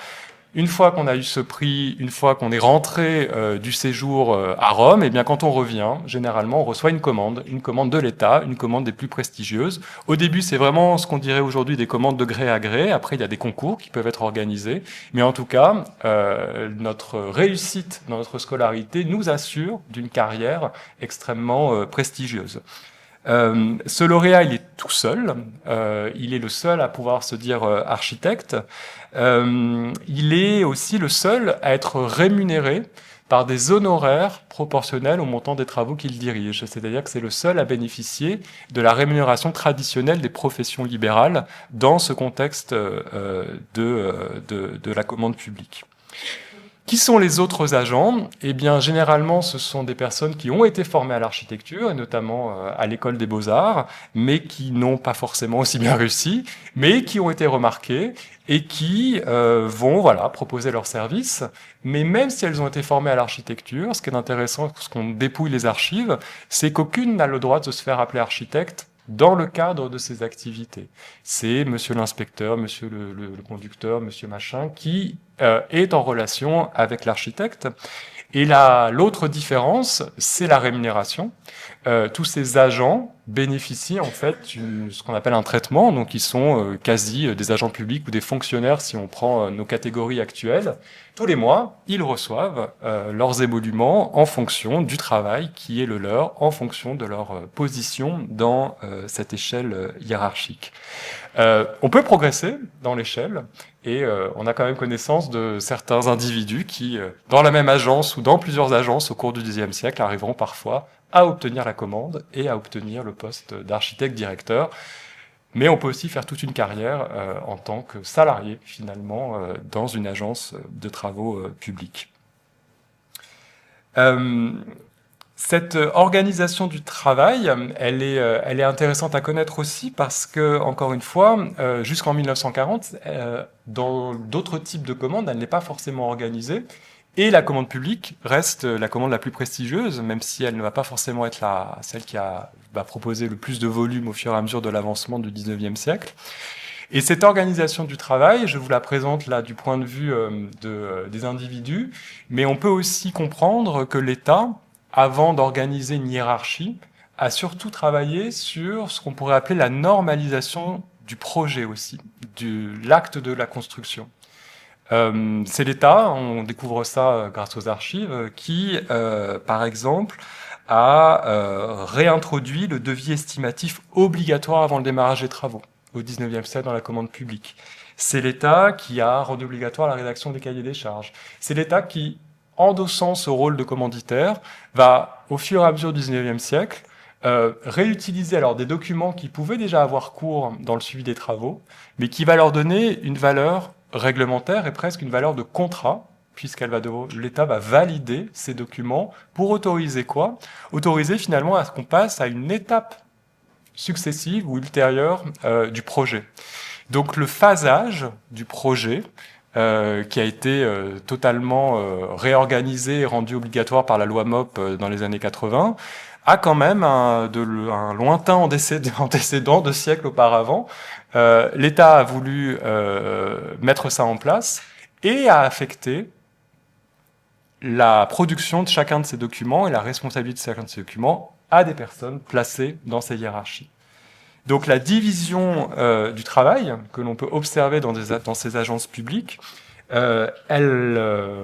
Une fois qu'on a eu ce prix, une fois qu'on est rentré du séjour à Rome, eh bien, quand on revient, généralement, on reçoit une commande de l'État, une commande des plus prestigieuses. Au début, c'est vraiment ce qu'on dirait aujourd'hui des commandes de gré à gré. Après, il y a des concours qui peuvent être organisés. Mais en tout cas, notre réussite dans notre scolarité nous assure d'une carrière extrêmement prestigieuse. Ce lauréat, il est tout seul. Il est le seul à pouvoir se dire architecte. Il est aussi le seul à être rémunéré par des honoraires proportionnels au montant des travaux qu'il dirige. C'est-à-dire que c'est le seul à bénéficier de la rémunération traditionnelle des professions libérales dans ce contexte de la commande publique. Qui sont les autres agents? Eh bien, généralement, ce sont des personnes qui ont été formées à l'architecture, et notamment à l'école des beaux-arts, mais qui n'ont pas forcément aussi bien réussi, mais qui ont été remarquées et qui vont proposer leurs services. Mais même si elles ont été formées à l'architecture, ce qui est intéressant, parce qu'on dépouille les archives, c'est qu'aucune n'a le droit de se faire appeler architecte dans le cadre de ces activités. C'est monsieur l'inspecteur, monsieur le conducteur, monsieur machin, qui est en relation avec l'architecte. Et l'autre différence, c'est la rémunération. Tous ces agents bénéficient en fait ce qu'on appelle un traitement, donc ils sont quasi des agents publics ou des fonctionnaires si on prend nos catégories actuelles. Tous les mois, ils reçoivent leurs émoluments en fonction du travail qui est le leur, en fonction de leur position dans cette échelle hiérarchique. On peut progresser dans l'échelle et on a quand même connaissance de certains individus qui, dans la même agence ou dans plusieurs agences au cours du Xe siècle, arriveront parfois à obtenir la commande et à obtenir le poste d'architecte directeur. Mais on peut aussi faire toute une carrière en tant que salarié, finalement, dans une agence de travaux publics. Cette organisation du travail, elle est intéressante à connaître aussi parce que, encore une fois, jusqu'en 1940, dans d'autres types de commandes, elle n'est pas forcément organisée. Et la commande publique reste la commande la plus prestigieuse, même si elle ne va pas forcément être celle qui va proposer le plus de volume au fur et à mesure de l'avancement du XIXe siècle. Et cette organisation du travail, je vous la présente là du point de vue des individus, mais on peut aussi comprendre que l'État, avant d'organiser une hiérarchie, a surtout travaillé sur ce qu'on pourrait appeler la normalisation du projet aussi, de l'acte de la construction. C'est l'État, on découvre ça grâce aux archives, qui, par exemple, a réintroduit le devis estimatif obligatoire avant le démarrage des travaux au XIXe siècle dans la commande publique. C'est l'État qui a rendu obligatoire la rédaction des cahiers des charges. C'est l'État qui, endossant ce rôle de commanditaire, va, au fur et à mesure du XIXe siècle, réutiliser alors des documents qui pouvaient déjà avoir cours dans le suivi des travaux, mais qui va leur donner une valeur réglementaire et presque une valeur de contrat, l'État va valider ces documents pour autoriser quoi? Autoriser finalement à ce qu'on passe à une étape successive ou ultérieure du projet. Donc le phasage du projet, qui a été totalement réorganisé et rendu obligatoire par la loi MOP dans les années 80, a quand même un lointain antécédent de siècles auparavant. L'État a voulu mettre ça en place et a affecté la production de chacun de ces documents et la responsabilité de chacun de ces documents à des personnes placées dans ces hiérarchies. Donc la division du travail que l'on peut observer dans ces agences publiques, elle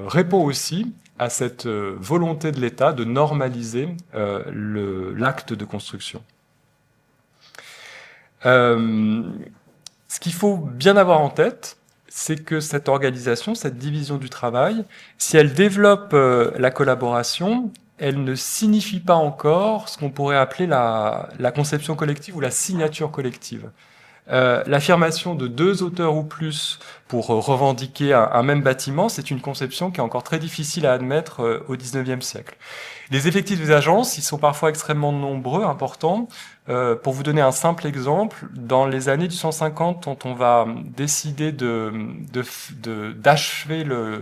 répond aussi à cette volonté de l'État de normaliser l'acte de construction. Ce qu'il faut bien avoir en tête, c'est que cette organisation, cette division du travail, si elle développe la collaboration, elle ne signifie pas encore ce qu'on pourrait appeler la conception collective ou la signature collective. L'affirmation de 2 auteurs ou plus pour revendiquer un même bâtiment, c'est une conception qui est encore très difficile à admettre au XIXe siècle. Les effectifs des agences, ils sont parfois extrêmement nombreux, importants. Pour vous donner un simple exemple, dans les années du 150, quand on va décider d'achever le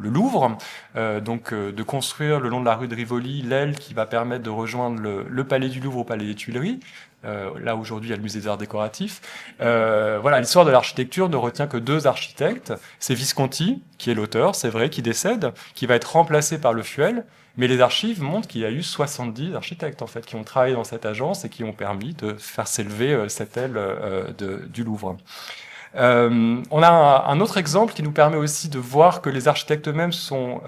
Louvre, donc de construire le long de la rue de Rivoli l'aile qui va permettre de rejoindre le palais du Louvre au palais des Tuileries, là aujourd'hui il y a le musée des arts décoratifs. L'histoire de l'architecture ne retient que 2 architectes. C'est Visconti, qui est l'auteur, c'est vrai, qui décède, qui va être remplacé par Le Fuel. Mais les archives montrent qu'il y a eu 70 architectes en fait qui ont travaillé dans cette agence et qui ont permis de faire s'élever cette aile du Louvre. On a un autre exemple qui nous permet aussi de voir que les architectes eux-mêmes sont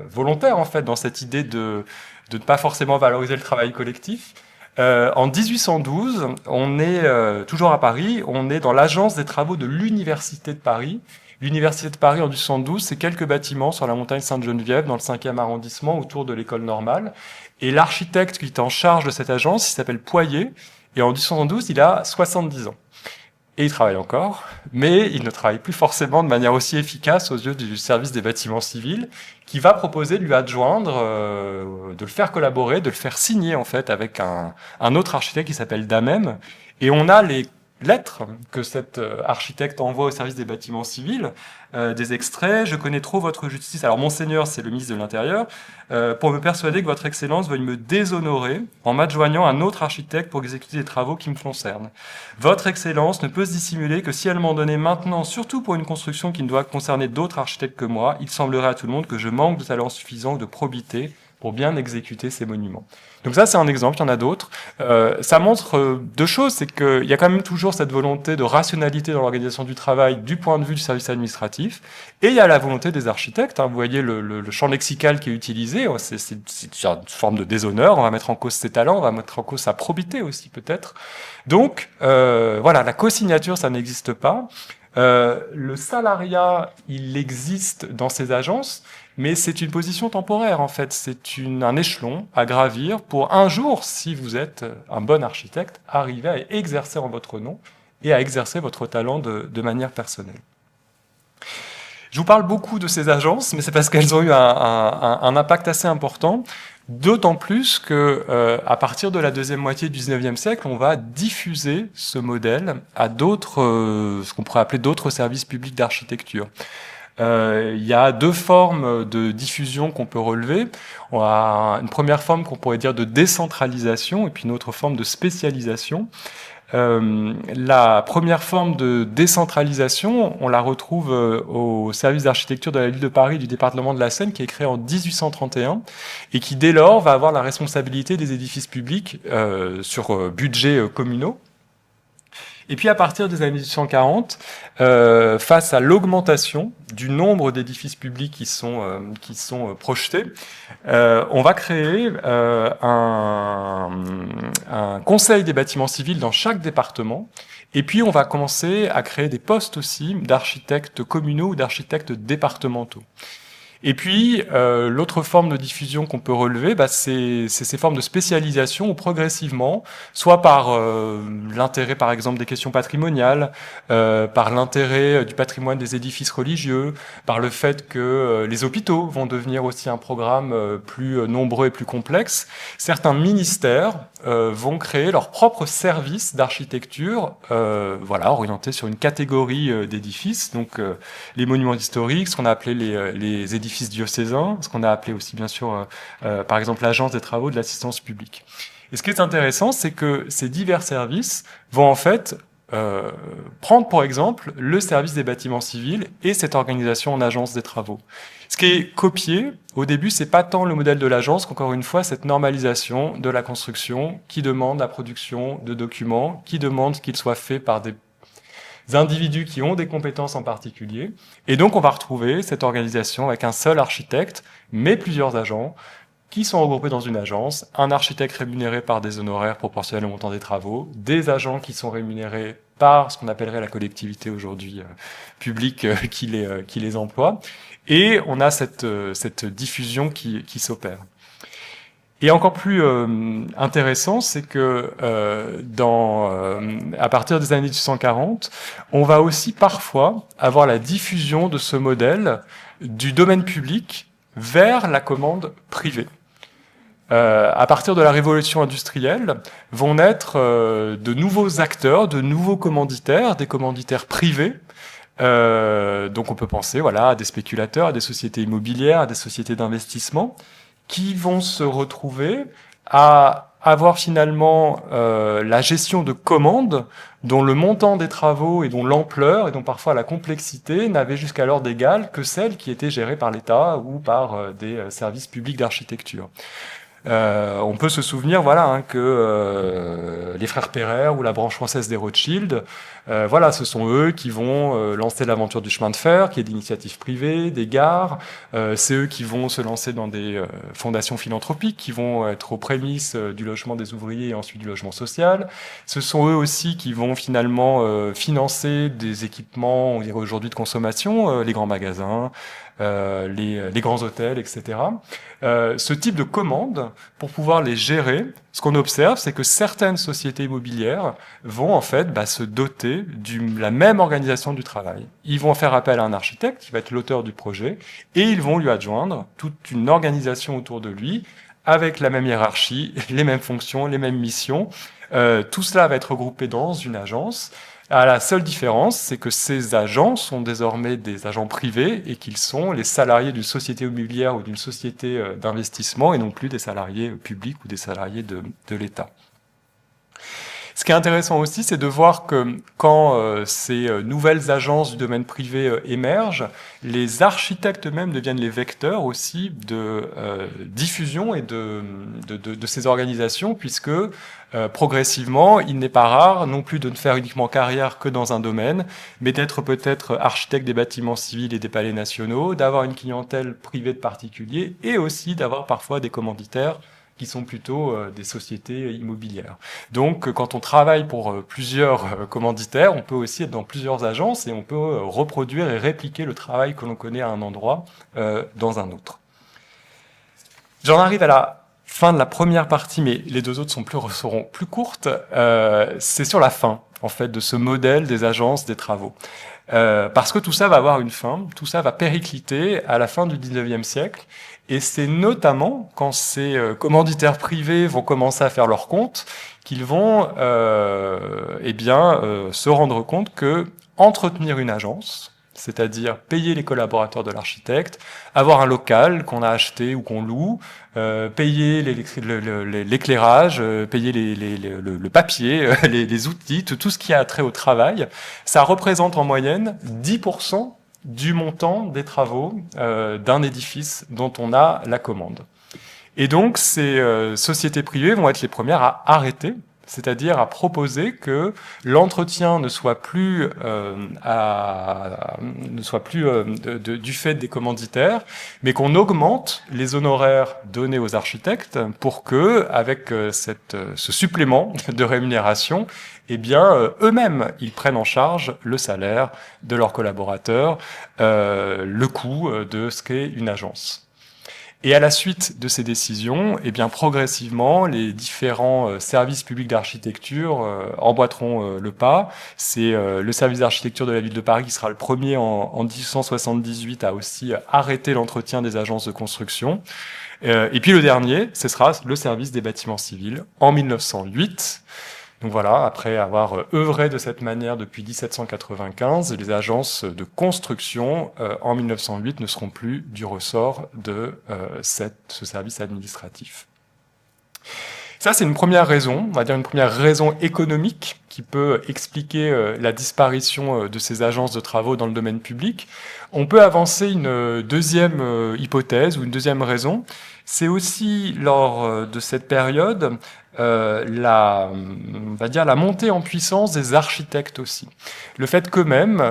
volontaires en fait dans cette idée de ne pas forcément valoriser le travail collectif. En 1812, on est toujours à Paris, on est dans l'agence des travaux de l'Université de Paris. L'Université de Paris en 1812, c'est quelques bâtiments sur la montagne Sainte-Geneviève, dans le 5e arrondissement, autour de l'école normale. Et l'architecte qui est en charge de cette agence, il s'appelle Poyer, et en 1812, il a 70 ans. Et il travaille encore, mais il ne travaille plus forcément de manière aussi efficace aux yeux du service des bâtiments civils, qui va proposer de lui adjoindre, de le faire collaborer, de le faire signer en fait avec un autre architecte qui s'appelle Damem. Et on a les lettres que cet architecte envoie au service des bâtiments civils, des extraits. Je connais trop votre justice. Alors Monseigneur, c'est le ministre de l'Intérieur, pour me persuader que votre Excellence veuille me déshonorer en m'adjoignant un autre architecte pour exécuter des travaux qui me concernent. Votre Excellence ne peut se dissimuler que si elle m'en donnait maintenant, surtout pour une construction qui ne doit concerner d'autres architectes que moi, il semblerait à tout le monde que je manque de talent suffisant ou de probité pour bien exécuter ces monuments. Donc ça, c'est un exemple, il y en a d'autres. Ça montre deux choses, c'est qu'il y a quand même toujours cette volonté de rationalité dans l'organisation du travail du point de vue du service administratif, et il y a la volonté des architectes. Vous voyez le champ lexical qui est utilisé, c'est une forme de déshonneur, on va mettre en cause ses talents, on va mettre en cause sa probité aussi peut-être. Donc voilà, la co-signature, ça n'existe pas. Le salariat, il existe dans ces agences, mais c'est une position temporaire en fait, c'est un échelon à gravir pour un jour, si vous êtes un bon architecte, arriver à exercer en votre nom et à exercer votre talent de manière personnelle. Je vous parle beaucoup de ces agences, mais c'est parce qu'elles ont eu un impact assez important, d'autant plus que à partir de la deuxième moitié du XIXe siècle, on va diffuser ce modèle à d'autres, ce qu'on pourrait appeler d'autres services publics d'architecture. Il y a deux formes de diffusion qu'on peut relever. On a une première forme qu'on pourrait dire de décentralisation et puis une autre forme de spécialisation. La première forme de décentralisation, on la retrouve au service d'architecture de la ville de Paris du département de la Seine, qui est créé en 1831 et qui dès lors va avoir la responsabilité des édifices publics sur budgets communaux. Et puis à partir des années 1840, face à l'augmentation du nombre d'édifices publics qui sont projetés, on va créer un conseil des bâtiments civils dans chaque département. Et puis on va commencer à créer des postes aussi d'architectes communaux ou d'architectes départementaux. Et puis, l'autre forme de diffusion qu'on peut relever, c'est ces formes de spécialisation où progressivement, soit par l'intérêt par exemple des questions patrimoniales, par l'intérêt du patrimoine des édifices religieux, par le fait que les hôpitaux vont devenir aussi un programme plus nombreux et plus complexe, certains ministères vont créer leur propre service d'architecture, orienté sur une catégorie d'édifices, donc les monuments historiques, ce qu'on a appelé les édifices diocésains, ce qu'on a appelé aussi bien sûr par exemple l'agence des travaux de l'assistance publique. Et ce qui est intéressant, c'est que ces divers services vont en fait prendre pour exemple le service des bâtiments civils et cette organisation en agence des travaux. Ce qui est copié, au début, c'est pas tant le modèle de l'agence qu'encore une fois cette normalisation de la construction qui demande la production de documents, qui demande qu'il soit fait par des individus qui ont des compétences en particulier. Et donc, on va retrouver cette organisation avec un seul architecte, mais plusieurs agents qui sont regroupés dans une agence, un architecte rémunéré par des honoraires proportionnels au montant des travaux, des agents qui sont rémunérés par ce qu'on appellerait la collectivité aujourd'hui publique qui les emploie. Et on a cette diffusion qui s'opère. Et encore plus intéressant, c'est que à partir des années 1840, on va aussi parfois avoir la diffusion de ce modèle du domaine public vers la commande privée. À partir de la révolution industrielle, vont naître de nouveaux acteurs, de nouveaux commanditaires, des commanditaires privés. Donc on peut penser à des spéculateurs, à des sociétés immobilières, à des sociétés d'investissement, qui vont se retrouver à avoir finalement la gestion de commandes dont le montant des travaux et dont l'ampleur et dont parfois la complexité n'avaient jusqu'alors d'égal que celles qui étaient gérées par l'État ou par des services publics d'architecture. On peut se souvenir, voilà, hein, que les frères Perret ou la branche française des Rothschild, voilà, ce sont eux qui vont lancer l'aventure du chemin de fer, qui est d'initiative privée, des gares. C'est eux qui vont se lancer dans des fondations philanthropiques, qui vont être aux prémices du logement des ouvriers et ensuite du logement social. Ce sont eux aussi qui vont finalement financer des équipements, on dirait aujourd'hui de consommation, les grands magasins, les grands hôtels, etc. Ce type de commandes, pour pouvoir les gérer, ce qu'on observe, c'est que certaines sociétés immobilières vont en fait se doter de la même organisation du travail. Ils vont faire appel à un architecte qui va être l'auteur du projet et ils vont lui adjoindre toute une organisation autour de lui avec la même hiérarchie, les mêmes fonctions, les mêmes missions. Tout cela va être regroupé dans une agence. La seule différence, c'est que ces agents sont désormais des agents privés et qu'ils sont les salariés d'une société immobilière ou d'une société d'investissement et non plus des salariés publics ou des salariés de l'État. Ce qui est intéressant aussi, c'est de voir que quand ces nouvelles agences du domaine privé émergent, les architectes eux-mêmes deviennent les vecteurs aussi de diffusion et de ces organisations, puisque progressivement, il n'est pas rare non plus de ne faire uniquement carrière que dans un domaine, mais d'être peut-être architecte des bâtiments civils et des palais nationaux, d'avoir une clientèle privée de particuliers et aussi d'avoir parfois des commanditaires qui sont plutôt des sociétés immobilières. Donc, quand on travaille pour plusieurs commanditaires, on peut aussi être dans plusieurs agences et on peut reproduire et répliquer le travail que l'on connaît à un endroit dans un autre. J'en arrive à la fin de la première partie, mais les deux autres seront plus courtes. C'est sur la fin, en fait, de ce modèle des agences des travaux. Parce que tout ça va avoir une fin, tout ça va péricliter à la fin du 19e siècle. Et c'est notamment quand ces commanditaires privés vont commencer à faire leur compte qu'ils vont se rendre compte que entretenir une agence, c'est-à-dire payer les collaborateurs de l'architecte, avoir un local qu'on a acheté ou qu'on loue, payer l'éclairage, payer le papier, les outils, tout ce qui a trait au travail, ça représente en moyenne 10% du montant des travaux d'un édifice dont on a la commande. Et donc, ces sociétés privées vont être les premières à arrêter, c'est-à-dire à proposer que l'entretien ne soit plus du fait des commanditaires, mais qu'on augmente les honoraires donnés aux architectes pour que, avec ce supplément de rémunération, eux-mêmes, ils prennent en charge le salaire de leurs collaborateurs, le coût de ce qu'est une agence. Et à la suite de ces décisions, progressivement, les différents services publics d'architecture emboîteront le pas. C'est le service d'architecture de la ville de Paris qui sera le premier en 1878 à aussi arrêter l'entretien des agences de construction. Et puis le dernier, ce sera le service des bâtiments civils en 1908. Donc voilà, après avoir œuvré de cette manière depuis 1795, les agences de construction en 1908 ne seront plus du ressort de ce service administratif. Ça, c'est une première raison, on va dire une première raison économique qui peut expliquer la disparition de ces agences de travaux dans le domaine public. On peut avancer une deuxième hypothèse ou une deuxième raison. C'est aussi lors de cette période la montée en puissance des architectes aussi. Le fait qu'eux-mêmes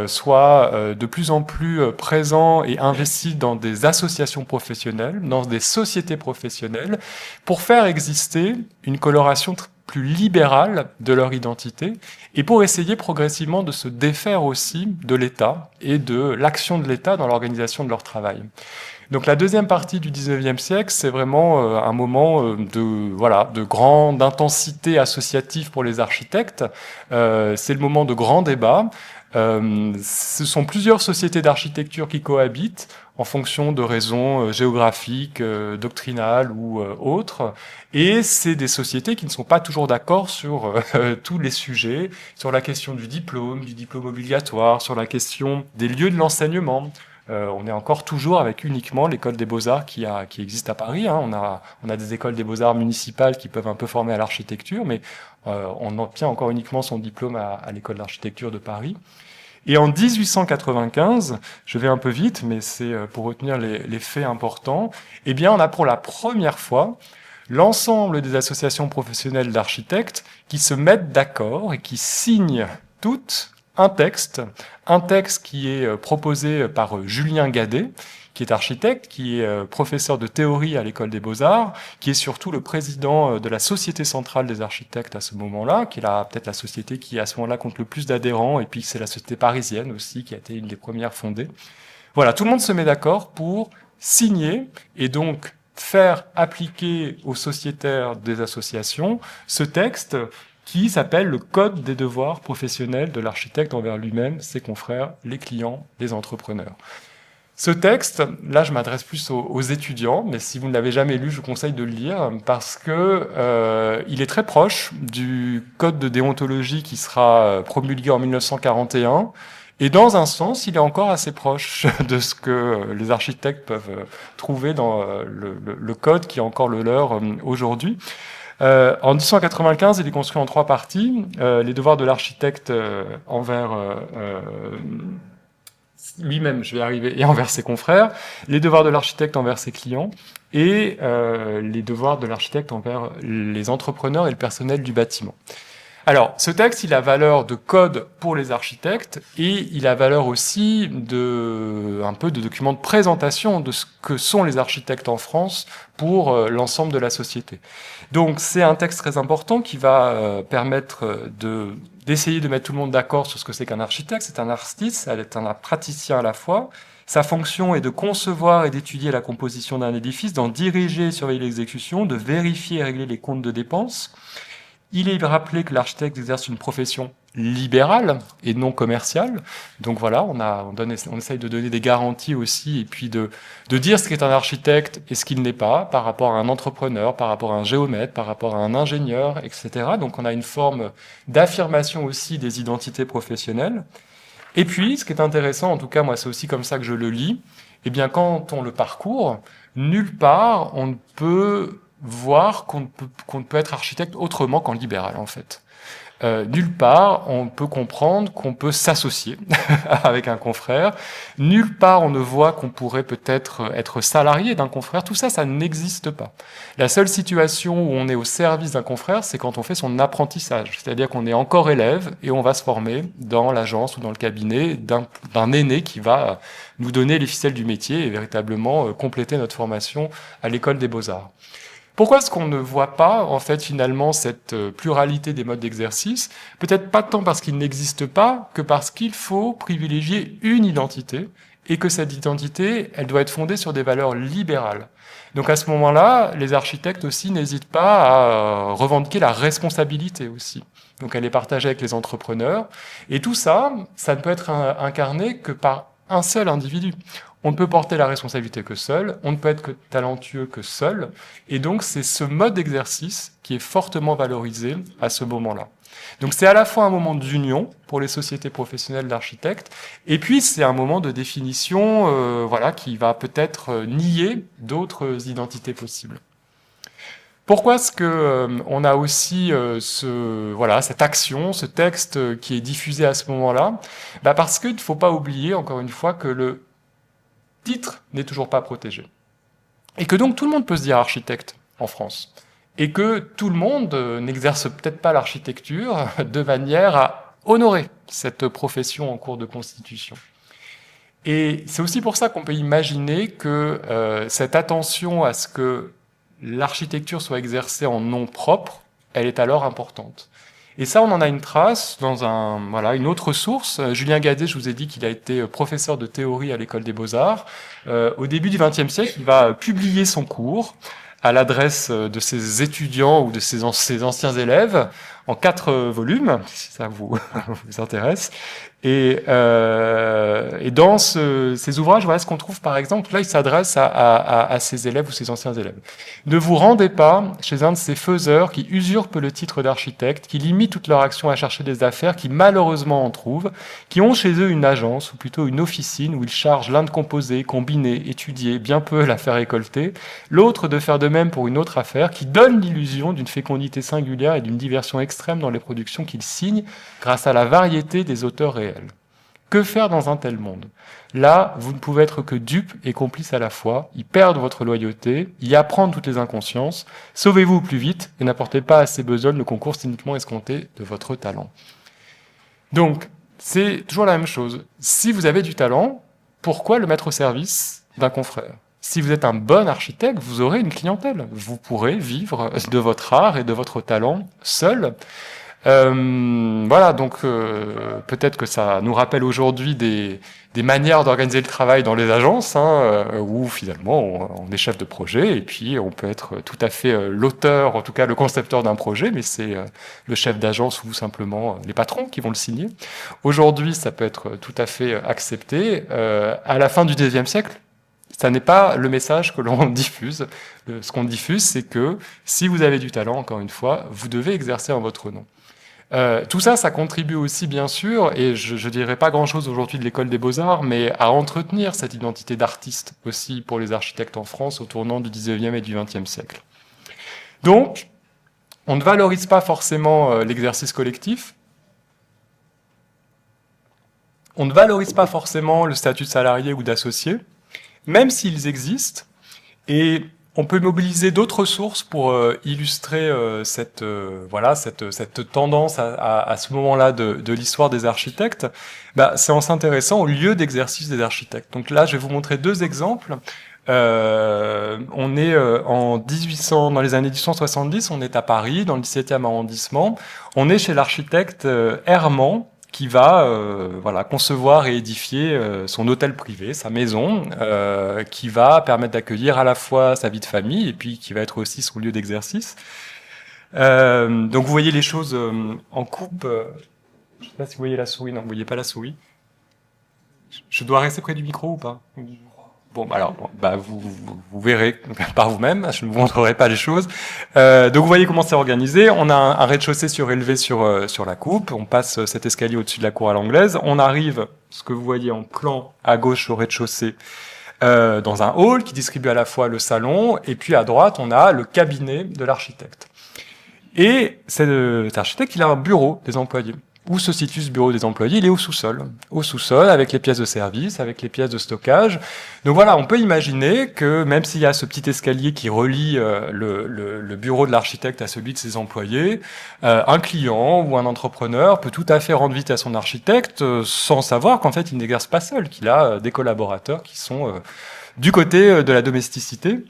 soient de plus en plus présents et investis dans des associations professionnelles, dans des sociétés professionnelles, pour faire exister une coloration plus libérale de leur identité et pour essayer progressivement de se défaire aussi de l'État et de l'action de l'État dans l'organisation de leur travail. Donc la deuxième partie du 19e siècle, c'est vraiment un moment de grande intensité associative pour les architectes. C'est le moment de grands débats. Ce sont plusieurs sociétés d'architecture qui cohabitent en fonction de raisons géographiques, doctrinales ou autres. Et c'est des sociétés qui ne sont pas toujours d'accord sur tous les sujets, sur la question du diplôme obligatoire, sur la question des lieux de l'enseignement. On est encore toujours avec uniquement l'école des Beaux-Arts qui existe à Paris. Hein. On a des écoles des Beaux-Arts municipales qui peuvent un peu former à l'architecture, mais on obtient encore uniquement son diplôme à l'école d'architecture de Paris. Et en 1895, je vais un peu vite, mais c'est pour retenir les faits importants, eh bien, on a pour la première fois l'ensemble des associations professionnelles d'architectes qui se mettent d'accord et qui signent toutes un texte qui est proposé par Julien Gadet, qui est architecte, qui est professeur de théorie à l'École des Beaux-Arts, qui est surtout le président de la Société centrale des architectes à ce moment-là, qui est peut-être la société qui à ce moment-là compte le plus d'adhérents, et puis c'est la Société parisienne aussi, qui a été une des premières fondées. Voilà, tout le monde se met d'accord pour signer, et donc faire appliquer aux sociétaires des associations ce texte qui s'appelle le Code des devoirs professionnels de l'architecte envers lui-même, ses confrères, les clients, les entrepreneurs. Ce texte, là je m'adresse plus aux étudiants, mais si vous ne l'avez jamais lu, je vous conseille de le lire, parce que il est très proche du code de déontologie qui sera promulgué en 1941, et dans un sens, il est encore assez proche de ce que les architectes peuvent trouver dans le code qui est encore le leur aujourd'hui. En 1895, il est construit en 3 parties. Les devoirs de l'architecte envers lui-même, je vais arriver, et envers ses confrères, les devoirs de l'architecte envers ses clients, et les devoirs de l'architecte envers les entrepreneurs et le personnel du bâtiment. Alors, ce texte, il a valeur de code pour les architectes, et il a valeur aussi un peu de document de présentation de ce que sont les architectes en France pour l'ensemble de la société. Donc, c'est un texte très important qui va permettre d'essayer de mettre tout le monde d'accord sur ce que c'est qu'un architecte. C'est un artiste, c'est un praticien à la fois. Sa fonction est de concevoir et d'étudier la composition d'un édifice, d'en diriger et surveiller l'exécution, de vérifier et régler les comptes de dépenses. Il est rappelé que l'architecte exerce une profession libérale et non commerciale. Donc voilà, on essaye de donner des garanties aussi, et puis de dire ce qu'est un architecte et ce qu'il n'est pas, par rapport à un entrepreneur, par rapport à un géomètre, par rapport à un ingénieur, etc. Donc on a une forme d'affirmation aussi des identités professionnelles. Et puis, ce qui est intéressant, en tout cas moi c'est aussi comme ça que je le lis, eh bien quand on le parcourt, nulle part on ne peut voir qu'on ne peut être architecte autrement qu'en libéral, en fait. Nulle part, on peut comprendre qu'on peut s'associer avec un confrère. Nulle part, on ne voit qu'on pourrait peut-être être salarié d'un confrère. Tout ça, ça n'existe pas. La seule situation où on est au service d'un confrère, c'est quand on fait son apprentissage. C'est-à-dire qu'on est encore élève et on va se former dans l'agence ou dans le cabinet d'un aîné qui va nous donner les ficelles du métier et véritablement compléter notre formation à l'École des Beaux-Arts. Pourquoi est-ce qu'on ne voit pas, en fait, finalement, cette pluralité des modes d'exercice? Peut-être pas tant parce qu'il n'existe pas, que parce qu'il faut privilégier une identité, et que cette identité, elle doit être fondée sur des valeurs libérales. Donc à ce moment-là, les architectes aussi n'hésitent pas à revendiquer la responsabilité aussi. Donc elle est partagée avec les entrepreneurs. Et tout ça, ça ne peut être incarné que par un seul individu. On ne peut porter la responsabilité que seul, on ne peut être que talentueux que seul, et donc c'est ce mode d'exercice qui est fortement valorisé à ce moment-là. Donc c'est à la fois un moment d'union pour les sociétés professionnelles d'architectes, et puis c'est un moment de définition qui va peut-être nier d'autres identités possibles. Pourquoi est-ce que on a aussi cette action, ce texte qui est diffusé à ce moment-là? Parce qu'il ne faut pas oublier, encore une fois, que le titre n'est toujours pas protégé. Et que donc tout le monde peut se dire architecte en France. Et que tout le monde n'exerce peut-être pas l'architecture de manière à honorer cette profession en cours de constitution. Et c'est aussi pour ça qu'on peut imaginer que cette attention à ce que l'architecture soit exercée en nom propre, elle est alors importante. Et ça, on en a une trace dans une autre source. Julien Gadet, je vous ai dit qu'il a été professeur de théorie à l'École des Beaux-Arts. Au début du XXe siècle, il va publier son cours à l'adresse de ses étudiants ou de ses anciens élèves en 4 volumes, si ça vous intéresse. Et dans ces ouvrages, voilà ce qu'on trouve, par exemple, là, il s'adresse à ses élèves ou ses anciens élèves. Ne vous rendez pas chez un de ces faiseurs qui usurpent le titre d'architecte, qui limitent toute leur action à chercher des affaires, qui malheureusement en trouvent, qui ont chez eux une agence, ou plutôt une officine, où ils chargent l'un de composer, combiner, étudier, bien peu la faire récolter, l'autre de faire de même pour une autre affaire, qui donne l'illusion d'une fécondité singulière et d'une diversion extrême dans les productions qu'ils signent, grâce à la variété des auteurs réels. Que faire dans un tel monde? Là, vous ne pouvez être que dupe et complice à la fois, y perdre votre loyauté, y apprendre toutes les inconsciences, sauvez-vous au plus vite et n'apportez pas à ces besognes le concours cyniquement escompté de votre talent. Donc, c'est toujours la même chose. Si vous avez du talent, pourquoi le mettre au service d'un confrère? Si vous êtes un bon architecte, vous aurez une clientèle. Vous pourrez vivre de votre art et de votre talent seul. Voilà, donc peut-être que ça nous rappelle aujourd'hui des manières d'organiser le travail dans les agences, où finalement on est chef de projet et puis on peut être tout à fait l'auteur, en tout cas le concepteur d'un projet, mais c'est le chef d'agence ou simplement les patrons qui vont le signer. Aujourd'hui, ça peut être tout à fait accepté. À la fin du XIXe siècle, ça n'est pas le message que l'on diffuse. Ce qu'on diffuse, c'est que si vous avez du talent, encore une fois, vous devez exercer en votre nom. Tout ça, ça contribue aussi, bien sûr, et je dirais pas grand-chose aujourd'hui de l'école des beaux-arts, mais à entretenir cette identité d'artiste aussi pour les architectes en France au tournant du 19e et du 20e siècle. Donc, on ne valorise pas forcément l'exercice collectif, on ne valorise pas forcément le statut de salarié ou d'associé, même s'ils existent, et on peut mobiliser d'autres sources pour illustrer cette tendance à ce moment-là de l'histoire des architectes. C'est en s'intéressant au lieu d'exercice des architectes. Donc là, je vais vous montrer deux exemples. On est dans les années 1870, on est à Paris, dans le 17e arrondissement. On est chez l'architecte Herman, qui va concevoir et édifier son hôtel privé, sa maison, qui va permettre d'accueillir à la fois sa vie de famille et puis qui va être aussi son lieu d'exercice. Donc vous voyez les choses en coupe. Je ne sais pas si vous voyez la souris. Non, vous voyez pas la souris. Je dois rester près du micro ou pas? Bon, alors, vous verrez par vous-même. Je ne vous montrerai pas les choses. Donc, vous voyez comment c'est organisé. On a un rez-de-chaussée surélevé sur la coupe. On passe cet escalier au-dessus de la cour à l'anglaise. On arrive, ce que vous voyez en plan à gauche au rez-de-chaussée, dans un hall qui distribue à la fois le salon et puis à droite, on a le cabinet de l'architecte. Et cet architecte, il a un bureau des employés. Où se situe ce bureau des employés? Il est au sous-sol, avec les pièces de service, avec les pièces de stockage. Donc voilà, on peut imaginer que même s'il y a ce petit escalier qui relie le bureau de l'architecte à celui de ses employés, un client ou un entrepreneur peut tout à fait rendre visite à son architecte sans savoir qu'en fait il n'exerce pas seul, qu'il a des collaborateurs qui sont du côté de la domesticité.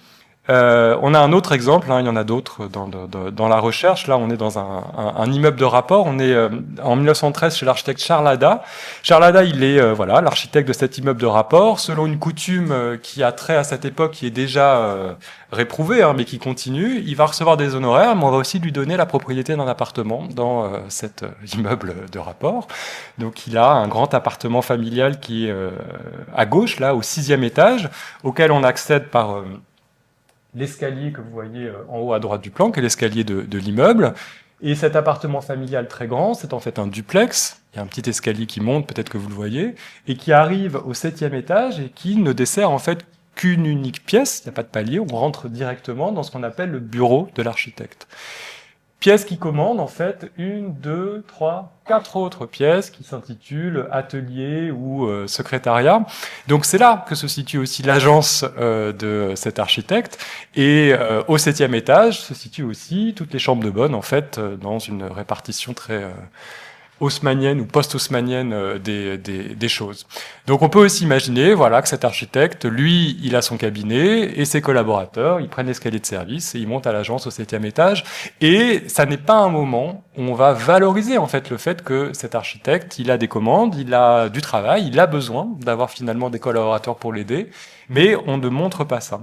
On a un autre exemple, il y en a d'autres dans la recherche. Là, on est dans un immeuble de rapport. On est en 1913 chez l'architecte Charles Hada. Charles Hada, il est l'architecte de cet immeuble de rapport, selon une coutume qui a trait à cette époque, qui est déjà réprouvée, mais qui continue. Il va recevoir des honoraires, mais on va aussi lui donner la propriété d'un appartement dans cet immeuble de rapport. Donc, il a un grand appartement familial qui est à gauche, là, au 6e étage, auquel on accède par l'escalier que vous voyez en haut à droite du plan, qui est l'escalier de l'immeuble. Et cet appartement familial très grand, c'est en fait un duplex. Il y a un petit escalier qui monte, peut-être que vous le voyez, et qui arrive au 7e étage et qui ne dessert en fait qu'une unique pièce. Il n'y a pas de palier, on rentre directement dans ce qu'on appelle le bureau de l'architecte. Pièce qui commande en fait 1, 2, 3, 4 autres pièces qui s'intitulent atelier ou secrétariat. Donc c'est là que se situe aussi l'agence de cet architecte. Et au 7e étage se situent aussi toutes les chambres de bonne en fait dans une répartition très haussmannienne ou post-haussmannienne des choses. Donc on peut aussi imaginer que cet architecte, lui, il a son cabinet et ses collaborateurs, ils prennent l'escalier de service et ils montent à l'agence au 7e étage. Et ça n'est pas un moment où on va valoriser en fait le fait que cet architecte, il a des commandes, il a du travail, il a besoin d'avoir finalement des collaborateurs pour l'aider, mais on ne montre pas ça.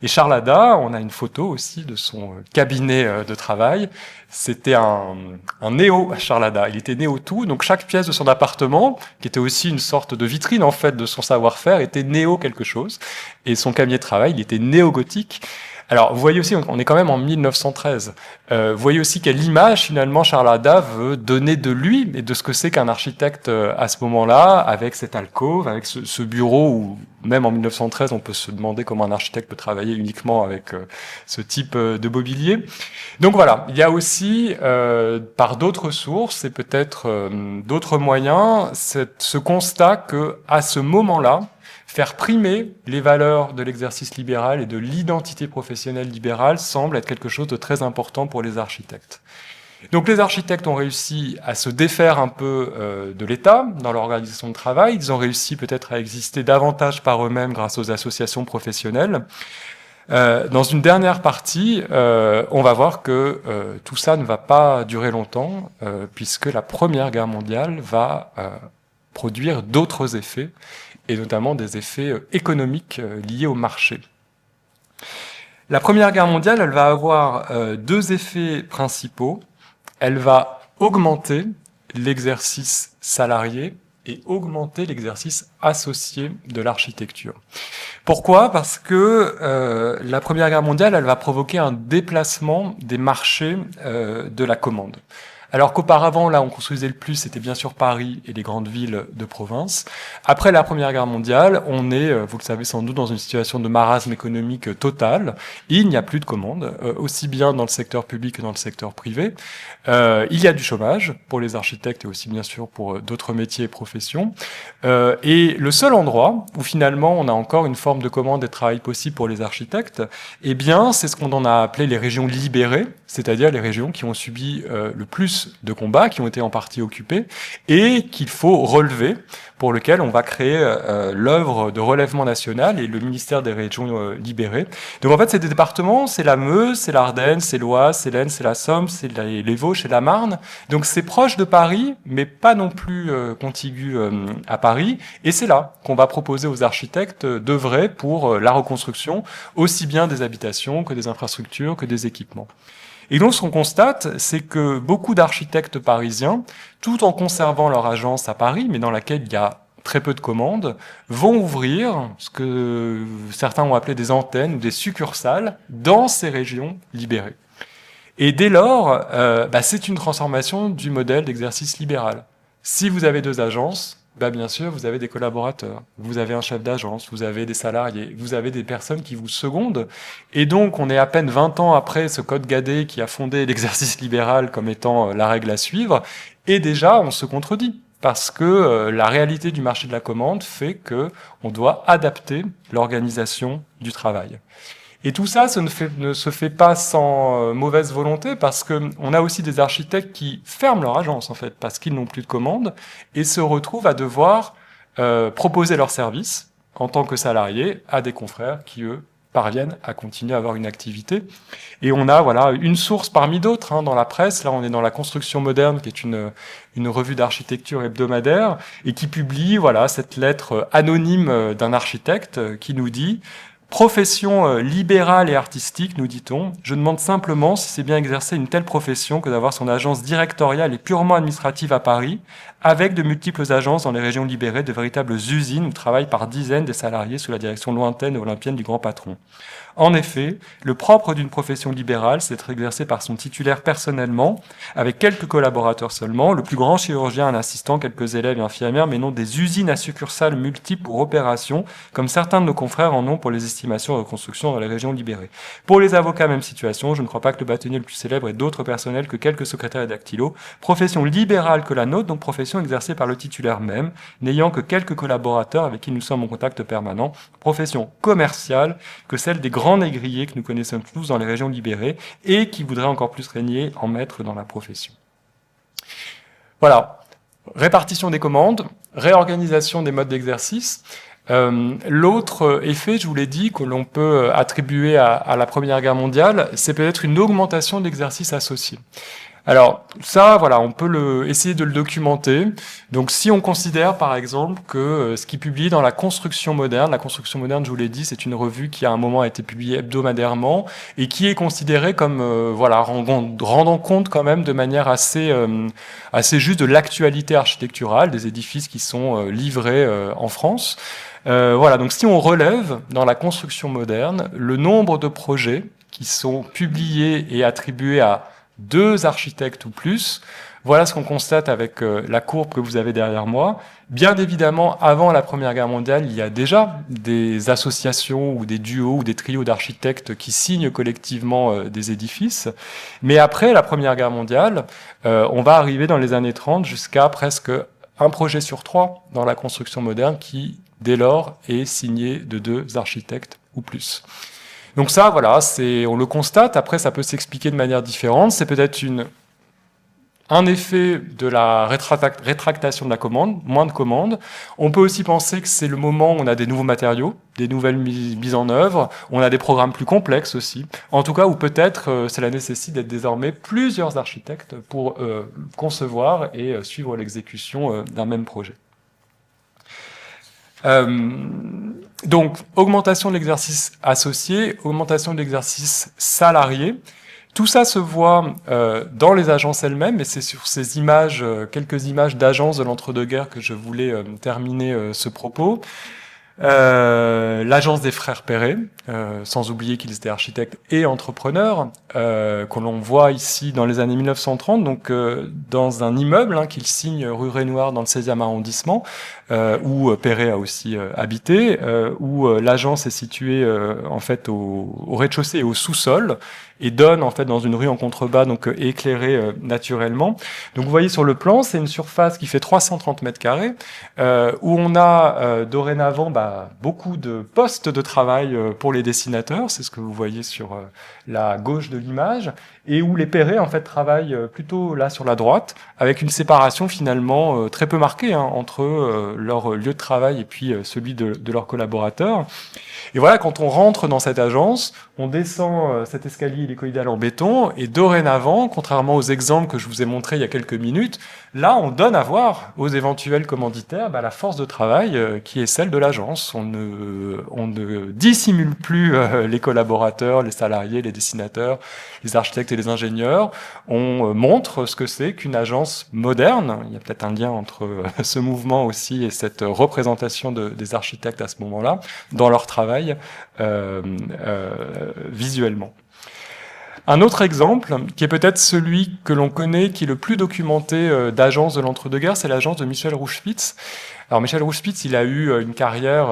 Et Charles Hada, on a une photo aussi de son cabinet de travail. C'était un néo Charles Hada. Il était néo tout, donc chaque pièce de son appartement, qui était aussi une sorte de vitrine en fait de son savoir-faire, était néo quelque chose. Et son cabinet de travail, il était néo-gothique, Alors, vous voyez aussi, on est quand même en 1913. Vous voyez aussi quelle image, finalement, Charles Haddad veut donner de lui et de ce que c'est qu'un architecte à ce moment-là, avec cette alcôve, avec ce bureau où, même en 1913, on peut se demander comment un architecte peut travailler uniquement avec ce type de mobilier. Donc voilà, il y a aussi, par d'autres sources et peut-être d'autres moyens, ce constat que à ce moment-là, faire primer les valeurs de l'exercice libéral et de l'identité professionnelle libérale semble être quelque chose de très important pour les architectes. Donc les architectes ont réussi à se défaire un peu de l'État dans leur organisation de travail. Ils ont réussi peut-être à exister davantage par eux-mêmes grâce aux associations professionnelles. Dans une dernière partie, on va voir que tout ça ne va pas durer longtemps, puisque la Première Guerre mondiale va produire d'autres effets, et notamment des effets économiques liés au marché. La Première Guerre mondiale, elle va avoir deux effets principaux. Elle va augmenter l'exercice salarié et augmenter l'exercice associé de l'architecture. Pourquoi ? Parce que la Première Guerre mondiale, elle va provoquer un déplacement des marchés de la commande. Alors qu'auparavant, là, on construisait le plus, c'était bien sûr Paris et les grandes villes de province. Après la Première Guerre mondiale, on est, vous le savez sans doute, dans une situation de marasme économique total. Il n'y a plus de commandes, aussi bien dans le secteur public que dans le secteur privé. Il y a du chômage pour les architectes et aussi bien sûr pour d'autres métiers et professions. Et le seul endroit où finalement on a encore une forme de commande et de travail possible pour les architectes, eh bien, c'est ce qu'on en a appelé les régions libérées, c'est-à-dire les régions qui ont subi le plus de combats, qui ont été en partie occupés, et qu'il faut relever, pour lequel on va créer l'œuvre de relèvement national et le ministère des régions libérées. Donc en fait, ces départements, c'est la Meuse, c'est l'Ardenne, c'est l'Oise, c'est l'Aisne, c'est la Somme, c'est les Vosges et la Marne. Donc c'est proche de Paris, mais pas non plus contigu à Paris. Et c'est là qu'on va proposer aux architectes d'œuvrer pour la reconstruction, aussi bien des habitations que des infrastructures, que des équipements. Et donc, ce qu'on constate, c'est que beaucoup d'architectes parisiens, tout en conservant leur agence à Paris, mais dans laquelle il y a très peu de commandes, vont ouvrir ce que certains ont appelé des antennes ou des succursales dans ces régions libérées. Et dès lors, c'est une transformation du modèle d'exercice libéral. Si vous avez deux agences, bien sûr, vous avez des collaborateurs, vous avez un chef d'agence, vous avez des salariés, vous avez des personnes qui vous secondent. Et donc, on est à peine 20 ans après ce code Guadet qui a fondé l'exercice libéral comme étant la règle à suivre. Et déjà, on se contredit. Parce que la réalité du marché de la commande fait que on doit adapter l'organisation du travail. Et tout ça, ne se fait pas sans mauvaise volonté, parce que on a aussi des architectes qui ferment leur agence, en fait, parce qu'ils n'ont plus de commandes, et se retrouvent à devoir proposer leurs services en tant que salariés à des confrères qui, eux, parviennent à continuer à avoir une activité. Et on a une source parmi d'autres dans la presse. Là, on est dans La Construction moderne, qui est une revue d'architecture hebdomadaire, et qui publie cette lettre anonyme d'un architecte qui nous dit: profession libérale et artistique, nous dit-on. Je demande simplement si c'est bien exercer une telle profession que d'avoir son agence directoriale et purement administrative à Paris, avec de multiples agences dans les régions libérées, de véritables usines où travaillent par dizaines des salariés sous la direction lointaine et olympienne du grand patron. En effet, le propre d'une profession libérale, c'est d'être exercé par son titulaire personnellement, avec quelques collaborateurs seulement, le plus grand chirurgien, un assistant, quelques élèves et infirmières, mais non des usines à succursales multiples pour opérations, comme certains de nos confrères en ont pour les estimations et reconstructions dans les régions libérées. Pour les avocats, même situation, je ne crois pas que le bâtonnier le plus célèbre ait d'autres personnels que quelques secrétaires et dactylos. Profession libérale que la nôtre, donc profession exercée par le titulaire même, n'ayant que quelques collaborateurs avec qui nous sommes en contact permanent. Profession commerciale que celle des grands négriers que nous connaissons tous dans les régions libérées et qui voudraient encore plus régner en maître dans la profession. Voilà. Répartition des commandes, réorganisation des modes d'exercice. L'autre effet, je vous l'ai dit, que l'on peut attribuer à la Première Guerre mondiale, c'est peut-être une augmentation de l'exercice associé. Alors ça, on peut essayer de le documenter. Donc si on considère par exemple que ce qui est publié dans La Construction moderne, je vous l'ai dit, c'est une revue qui à un moment a été publiée hebdomadairement et qui est considérée comme rendant compte quand même de manière assez juste de l'actualité architecturale des édifices qui sont livrés en France. Donc si on relève dans La Construction moderne le nombre de projets qui sont publiés et attribués à 2 architectes ou plus. Voilà ce qu'on constate avec la courbe que vous avez derrière moi. Bien évidemment, avant la Première Guerre mondiale, il y a déjà des associations ou des duos ou des trios d'architectes qui signent collectivement des édifices. Mais après la Première Guerre mondiale, on va arriver dans les années 30 jusqu'à presque un projet sur 3 dans la construction moderne qui, dès lors, est signé de 2 architectes ou plus. Donc ça, voilà, on le constate. Après, ça peut s'expliquer de manière différente. C'est peut-être un effet de la rétractation de la commande, moins de commandes. On peut aussi penser que c'est le moment où on a des nouveaux matériaux, des nouvelles mises en œuvre, on a des programmes plus complexes aussi. En tout cas, où peut-être cela nécessite d'être désormais plusieurs architectes pour concevoir et suivre l'exécution d'un même projet. Donc, augmentation de l'exercice associé, augmentation de l'exercice salarié. Tout ça se voit dans les agences elles-mêmes, et c'est sur ces images, quelques images d'agences de l'entre-deux-guerres que je voulais terminer ce propos. L'agence des frères Perret, sans oublier qu'ils étaient architectes et entrepreneurs, que l'on voit ici dans les années 1930, donc dans un immeuble qu'ils signent rue Renoir dans le 16e arrondissement, où Perret a aussi habité, où l'agence est située en fait au rez-de-chaussée et au sous-sol, et donne en fait dans une rue en contrebas, donc éclairée naturellement. Donc vous voyez sur le plan, c'est une surface qui fait 330 mètres carrés, où on a dorénavant beaucoup de postes de travail pour les dessinateurs, c'est ce que vous voyez sur la gauche de l'image, et où les Perret en fait travaillent plutôt là sur la droite, avec une séparation finalement très peu marquée entre leur lieu de travail et puis celui de leurs collaborateurs. Et voilà, quand on rentre dans cette agence, on descend cet escalier hélicoïdal en béton, et dorénavant, contrairement aux exemples que je vous ai montrés il y a quelques minutes, là, on donne à voir aux éventuels commanditaires la force de travail qui est celle de l'agence. On ne dissimule plus les collaborateurs, les salariés, les dessinateurs, les architectes et les ingénieurs. On montre ce que c'est qu'une agence moderne. Il y a peut-être un lien entre ce mouvement aussi et cette représentation des architectes à ce moment-là, dans leur travail visuellement. Un autre exemple, qui est peut-être celui que l'on connaît, qui est le plus documenté d'agence de l'entre-deux-guerres, c'est l'agence de Michel Rouchepitz. Alors Michel Rouchepitz, il a eu une carrière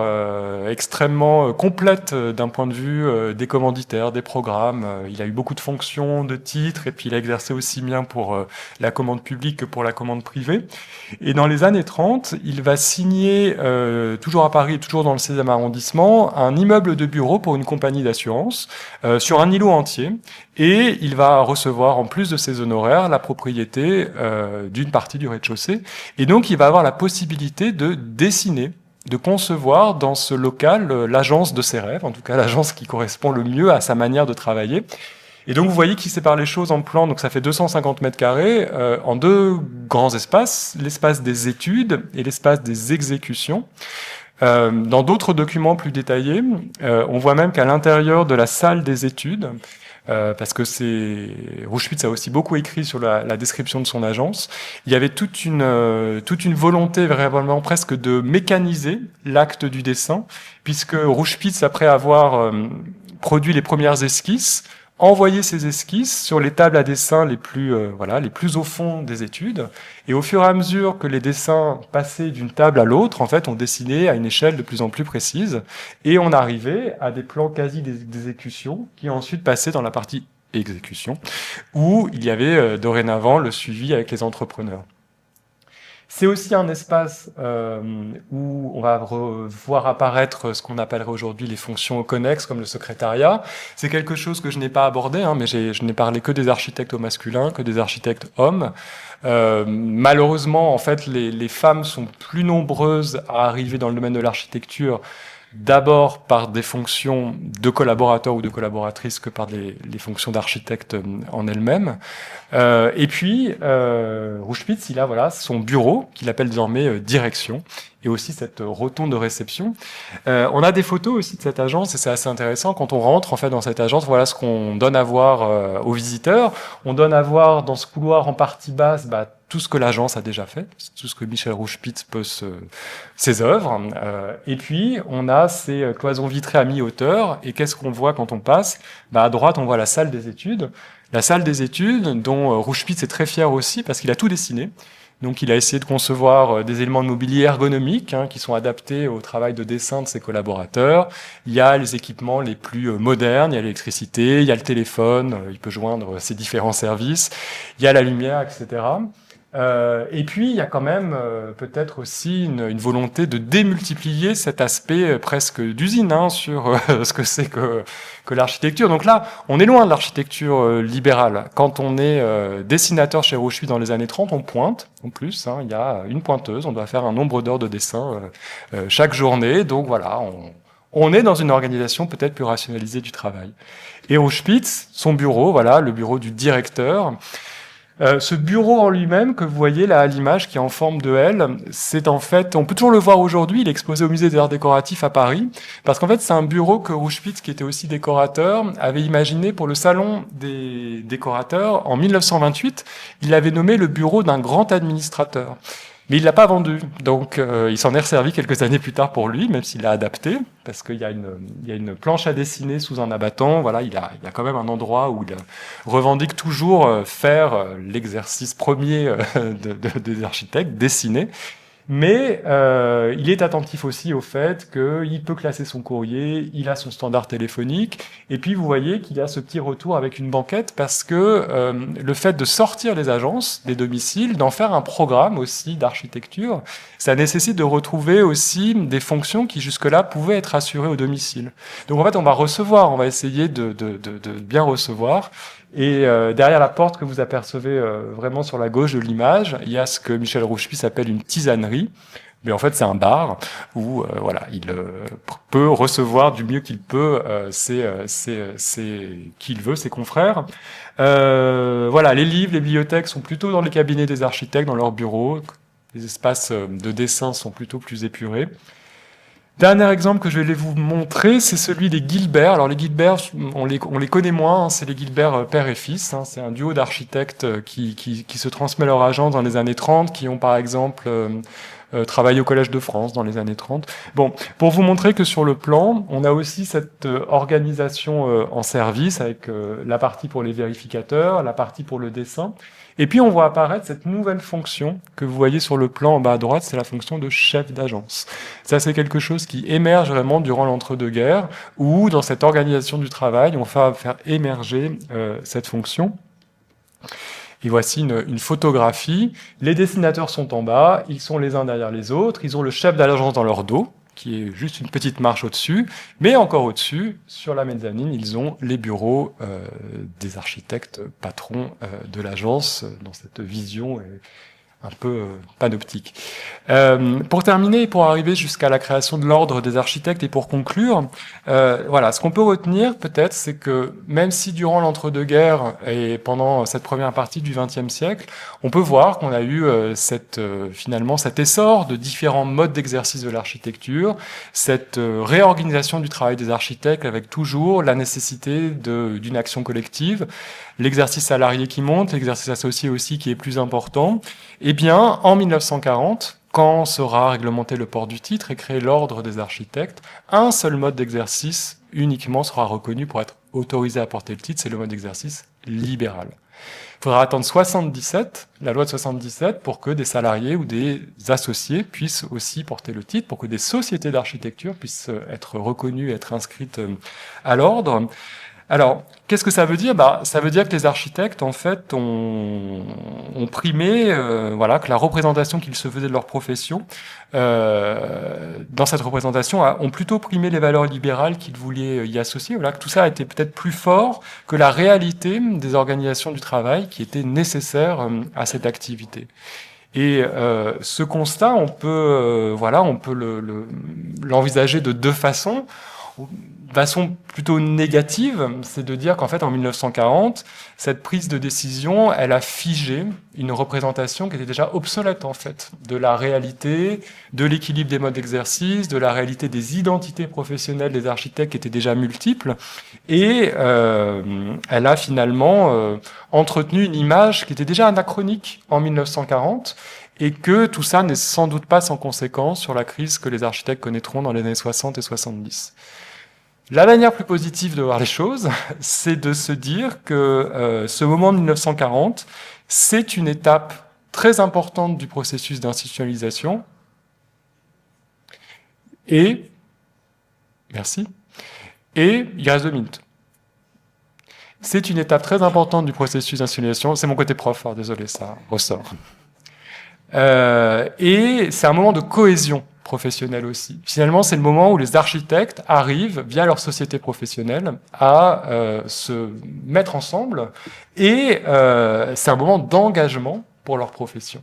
extrêmement complète d'un point de vue des commanditaires, des programmes. Il a eu beaucoup de fonctions, de titres, et puis il a exercé aussi bien pour la commande publique que pour la commande privée. Et dans les années 30, il va signer, toujours à Paris, toujours dans le 16e arrondissement, un immeuble de bureau pour une compagnie d'assurance sur un îlot entier. Et il va recevoir, en plus de ses honoraires, la propriété d'une partie du rez-de-chaussée. Et donc, il va avoir la possibilité de dessiner, de concevoir dans ce local l'agence de ses rêves, en tout cas l'agence qui correspond le mieux à sa manière de travailler. Et donc, vous voyez qu'il sépare les choses en plan, donc ça fait 250 mètres carrés, en 2 grands espaces, l'espace des études et l'espace des exécutions. Dans d'autres documents plus détaillés, on voit même qu'à l'intérieur de la salle des études, parce que Rouchepitz a aussi beaucoup écrit sur la description de son agence. Il y avait toute une volonté vraiment presque de mécaniser l'acte du dessin, puisque Rouchepitz, après avoir produit les premières esquisses, envoyer ces esquisses sur les tables à dessin les plus au fond des études. Et au fur et à mesure que les dessins passaient d'une table à l'autre, en fait, on dessinait à une échelle de plus en plus précise. Et on arrivait à des plans quasi d'exécution qui ensuite passaient dans la partie exécution, où il y avait dorénavant le suivi avec les entrepreneurs. C'est aussi un espace où on va voir apparaître ce qu'on appellerait aujourd'hui les fonctions connexes, comme le secrétariat. C'est quelque chose que je n'ai pas abordé, mais je n'ai parlé que des architectes au masculin, que des architectes hommes. Malheureusement, en fait, les femmes sont plus nombreuses à arriver dans le domaine de l'architecture, d'abord par des fonctions de collaborateurs ou de collaboratrices que par les fonctions d'architecte en elles-mêmes. Et puis, Rouchepitz, il a son bureau, qu'il appelle désormais direction, et aussi cette rotonde de réception. On a des photos aussi de cette agence, et c'est assez intéressant. Quand on rentre en fait dans cette agence, voilà ce qu'on donne à voir aux visiteurs. On donne à voir dans ce couloir en partie basse tout ce que l'agence a déjà fait, tout ce que Michel Rouchepitz ses œuvres. Et puis, on a ces cloisons vitrées à mi-hauteur. Et qu'est-ce qu'on voit quand on passe? À droite, on voit la salle des études. La salle des études, dont Rouchepitz est très fier aussi, parce qu'il a tout dessiné. Donc, il a essayé de concevoir des éléments de mobilier ergonomiques qui sont adaptés au travail de dessin de ses collaborateurs. Il y a les équipements les plus modernes, il y a l'électricité, il y a le téléphone, il peut joindre ses différents services, il y a la lumière, etc. Et puis, il y a quand même peut-être aussi une volonté de démultiplier cet aspect presque d'usine sur ce que c'est que l'architecture. Donc là, on est loin de l'architecture libérale. Quand on est dessinateur chez Rouchepitz dans les années 30, on pointe. En plus, il y a une pointeuse. On doit faire un nombre d'heures de dessin chaque journée. Donc voilà, on est dans une organisation peut-être plus rationalisée du travail. Et Rouchepitz, son bureau, voilà, le bureau du directeur. Ce bureau en lui-même que vous voyez là à l'image qui est en forme de L, c'est en fait, on peut toujours le voir aujourd'hui, il est exposé au musée des Arts décoratifs à Paris, parce qu'en fait c'est un bureau que Rouchepitz, qui était aussi décorateur, avait imaginé pour le salon des décorateurs en 1928. Il l'avait nommé le bureau d'un grand administrateur. Mais il l'a pas vendu, donc il s'en est resservi quelques années plus tard pour lui, même s'il l'a adapté, parce qu'il y a une planche à dessiner sous un abattant. Voilà, il y a quand même un endroit où il revendique toujours faire l'exercice premier des architectes, dessiner. Mais il est attentif aussi au fait qu'il peut classer son courrier, il a son standard téléphonique, et puis vous voyez qu'il y a ce petit retour avec une banquette parce que le fait de sortir les agences, des domiciles, d'en faire un programme aussi d'architecture, ça nécessite de retrouver aussi des fonctions qui jusque-là pouvaient être assurées au domicile. Donc en fait, on va essayer de bien recevoir. Et derrière la porte que vous apercevez vraiment sur la gauche de l'image, il y a ce que Michel Rouchepitz appelle une tisanerie. Mais en fait, c'est un bar où voilà, il peut recevoir du mieux qu'il peut qu'il veut, ses confrères. Voilà, les livres, les bibliothèques sont plutôt dans les cabinets des architectes, dans leurs bureaux. Les espaces de dessin sont plutôt plus épurés. Dernier exemple que je vais vous montrer, c'est celui des Guilbert. Alors les Guilbert, on les connaît moins, c'est les Guilbert père et fils. C'est un duo d'architectes qui se transmet leur agence dans les années 30, qui ont par exemple travaillé au Collège de France dans les années 30. Bon, pour vous montrer que sur le plan, on a aussi cette organisation en service avec la partie pour les vérificateurs, la partie pour le dessin. Et puis on voit apparaître cette nouvelle fonction que vous voyez sur le plan en bas à droite, c'est la fonction de chef d'agence. Ça, c'est quelque chose qui émerge vraiment durant l'entre-deux-guerres, où dans cette organisation du travail, on va faire émerger cette fonction. Et voici une photographie. Les dessinateurs sont en bas, ils sont les uns derrière les autres, ils ont le chef d'agence dans leur dos, qui est juste une petite marche au-dessus, mais encore au-dessus, sur la mezzanine, ils ont les bureaux des architectes patrons de l'agence, dans cette vision un peu panoptique. Pour terminer, pour arriver jusqu'à la création de l'ordre des architectes et pour conclure, voilà, ce qu'on peut retenir peut-être, c'est que même si durant l'entre-deux-guerres et pendant cette première partie du XXe siècle, on peut voir qu'on a eu finalement cet essor de différents modes d'exercice de l'architecture, cette réorganisation du travail des architectes avec toujours la nécessité d'une action collective, l'exercice salarié qui monte, l'exercice associé aussi qui est plus important. Eh bien, en 1940, quand sera réglementé le port du titre et créé l'ordre des architectes, un seul mode d'exercice uniquement sera reconnu pour être autorisé à porter le titre, c'est le mode d'exercice libéral. Il faudra attendre 77, la loi de 77, pour que des salariés ou des associés puissent aussi porter le titre, pour que des sociétés d'architecture puissent être reconnues et être inscrites à l'ordre. Alors, qu'est-ce que ça veut dire ? Ça veut dire que les architectes, en fait, ont primé, voilà, que la représentation qu'ils se faisaient de leur profession, dans cette représentation, ont plutôt primé les valeurs libérales qu'ils voulaient y associer. Voilà, que tout ça a été peut-être plus fort que la réalité des organisations du travail qui étaient nécessaires à cette activité. Et ce constat, on peut l'envisager de deux façons. de façon plutôt négative, c'est de dire qu'en fait, en 1940, cette prise de décision, elle a figé une représentation qui était déjà obsolète, en fait, de la réalité, de l'équilibre des modes d'exercice, de la réalité des identités professionnelles des architectes qui étaient déjà multiples, et elle a finalement entretenu une image qui était déjà anachronique en 1940, et que tout ça n'est sans doute pas sans conséquence sur la crise que les architectes connaîtront dans les années 60 et 70. La manière plus positive de voir les choses, c'est de se dire que ce moment de 1940, c'est une étape très importante du processus d'institutionnalisation. Et, merci, et il reste 2 minutes. C'est une étape très importante du processus d'institutionnalisation. C'est mon côté prof, alors désolé, ça ressort. Et c'est un moment de cohésion professionnelle aussi. Finalement, c'est le moment où les architectes arrivent, via leur société professionnelle, à se mettre ensemble, et c'est un moment d'engagement pour leur profession.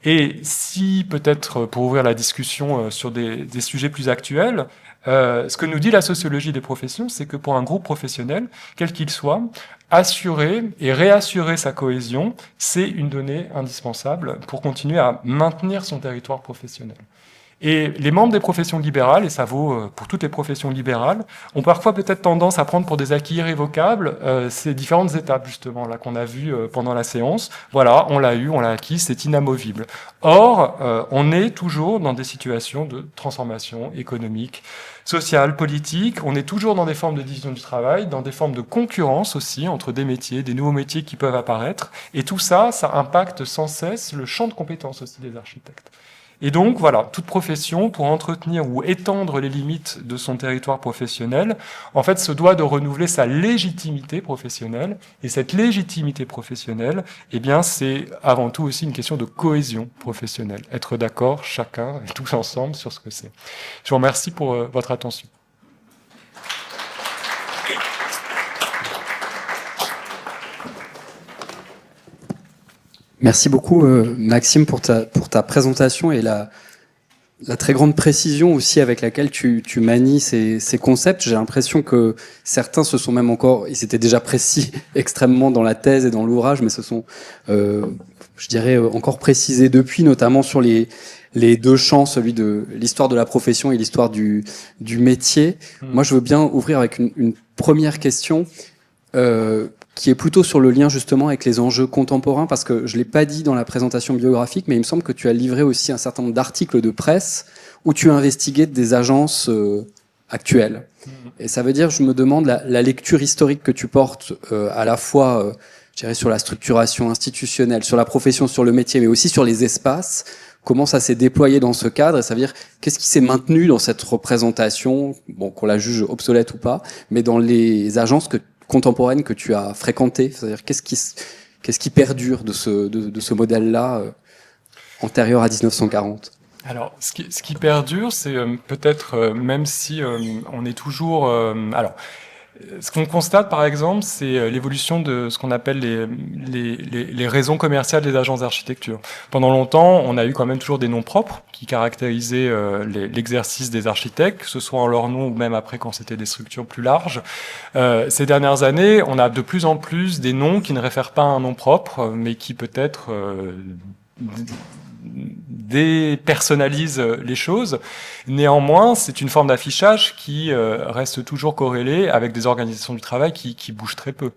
Et si, peut-être, pour ouvrir la discussion sur des sujets plus actuels, ce que nous dit la sociologie des professions, c'est que pour un groupe professionnel, quel qu'il soit, assurer et réassurer sa cohésion, c'est une donnée indispensable pour continuer à maintenir son territoire professionnel. Et les membres des professions libérales, et ça vaut pour toutes les professions libérales, ont parfois peut-être tendance à prendre pour des acquis irrévocables ces différentes étapes, justement, là qu'on a vues pendant la séance. Voilà, on l'a eu, on l'a acquis, c'est inamovible. Or, on est toujours dans des situations de transformation économique, sociale, politique. On est toujours dans des formes de division du travail, dans des formes de concurrence aussi entre des métiers, des nouveaux métiers qui peuvent apparaître. Et tout ça, ça impacte sans cesse le champ de compétences aussi des architectes. Et donc, voilà, toute profession, pour entretenir ou étendre les limites de son territoire professionnel, en fait, se doit de renouveler sa légitimité professionnelle. Et cette légitimité professionnelle, eh bien, c'est avant tout aussi une question de cohésion professionnelle. Être d'accord, chacun, et tous ensemble, sur ce que c'est. Je vous remercie pour votre attention. Merci beaucoup, Maxime, pour ta présentation et la très grande précision aussi avec laquelle tu manies ces concepts. J'ai l'impression que certains se sont même encore, ils étaient déjà précis extrêmement dans la thèse et dans l'ouvrage, mais se sont, je dirais, encore précisés depuis, notamment sur les 2 champs, celui de l'histoire de la profession et l'histoire du métier. Moi, je veux bien ouvrir avec une première question. Qui est plutôt sur le lien justement avec les enjeux contemporains, parce que je l'ai pas dit dans la présentation biographique, mais il me semble que tu as livré aussi un certain nombre d'articles de presse où tu as investigué des agences actuelles. Et ça veut dire, je me demande, la lecture historique que tu portes à la fois, je dirais, sur la structuration institutionnelle, sur la profession, sur le métier, mais aussi sur les espaces. Comment ça s'est déployé dans ce cadre, et ça veut dire qu'est-ce qui s'est maintenu dans cette représentation, bon, qu'on la juge obsolète ou pas, mais dans les agences contemporaines que tu as fréquentées, c'est-à-dire qu'est-ce qui perdure de ce modèle-là antérieur à 1940? Alors, ce qui perdure, c'est peut-être, même si on est toujours... alors, ce qu'on constate, par exemple, c'est l'évolution de ce qu'on appelle les raisons commerciales des agences d'architecture. Pendant longtemps, on a eu quand même toujours des noms propres qui caractérisaient l'exercice des architectes, que ce soit en leur nom ou même après quand c'était des structures plus larges. Ces dernières années, on a de plus en plus des noms qui ne réfèrent pas à un nom propre, mais qui peut-être dépersonnalise les choses. Néanmoins, c'est une forme d'affichage qui reste toujours corrélée avec des organisations du travail qui bougent très peu.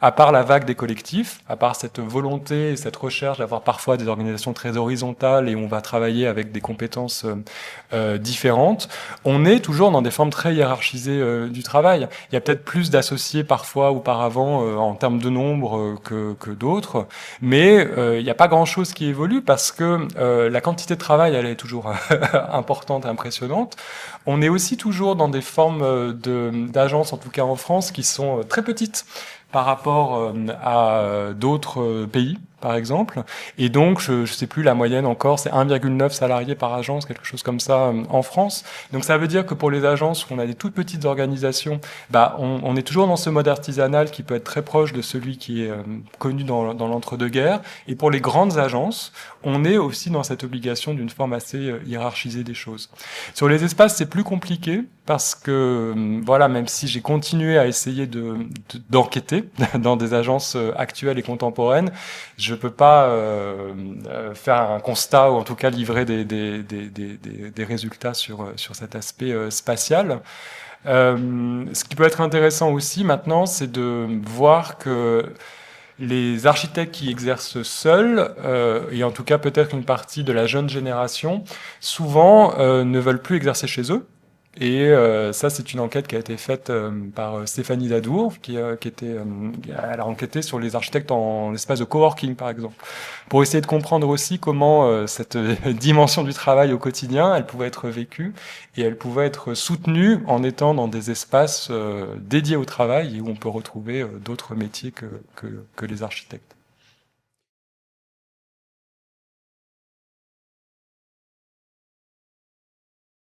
À part la vague des collectifs, à part cette volonté, cette recherche d'avoir parfois des organisations très horizontales et on va travailler avec des compétences différentes, on est toujours dans des formes très hiérarchisées du travail. Il y a peut-être plus d'associés parfois auparavant en termes de nombre que d'autres, mais il n'y a pas grand-chose qui évolue parce que la quantité de travail, elle est toujours importante et impressionnante. On est aussi toujours dans des formes d'agences, en tout cas en France, qui sont très petites par rapport à d'autres pays par exemple. Et donc, je sais plus, la moyenne encore, c'est 1,9 salariés par agence, quelque chose comme ça en France. Donc ça veut dire que pour les agences où on a des toutes petites organisations, bah, on est toujours dans ce mode artisanal qui peut être très proche de celui qui est connu dans l'entre-deux-guerres. Et pour les grandes agences, on est aussi dans cette obligation d'une forme assez hiérarchisée des choses. Sur les espaces, c'est plus compliqué parce que, voilà, même si j'ai continué à essayer d'enquêter dans des agences actuelles et contemporaines, je peux pas faire un constat ou en tout cas livrer des résultats sur cet aspect spatial. Ce qui peut être intéressant aussi maintenant, c'est de voir que les architectes qui exercent seuls, et en tout cas peut-être une partie de la jeune génération, souvent ne veulent plus exercer chez eux. Et ça, c'est une enquête qui a été faite par Stéphanie Dadour, elle a enquêté sur les architectes en espace de coworking, par exemple, pour essayer de comprendre aussi comment cette dimension du travail au quotidien, elle pouvait être vécue et elle pouvait être soutenue en étant dans des espaces dédiés au travail et où on peut retrouver d'autres métiers que les architectes.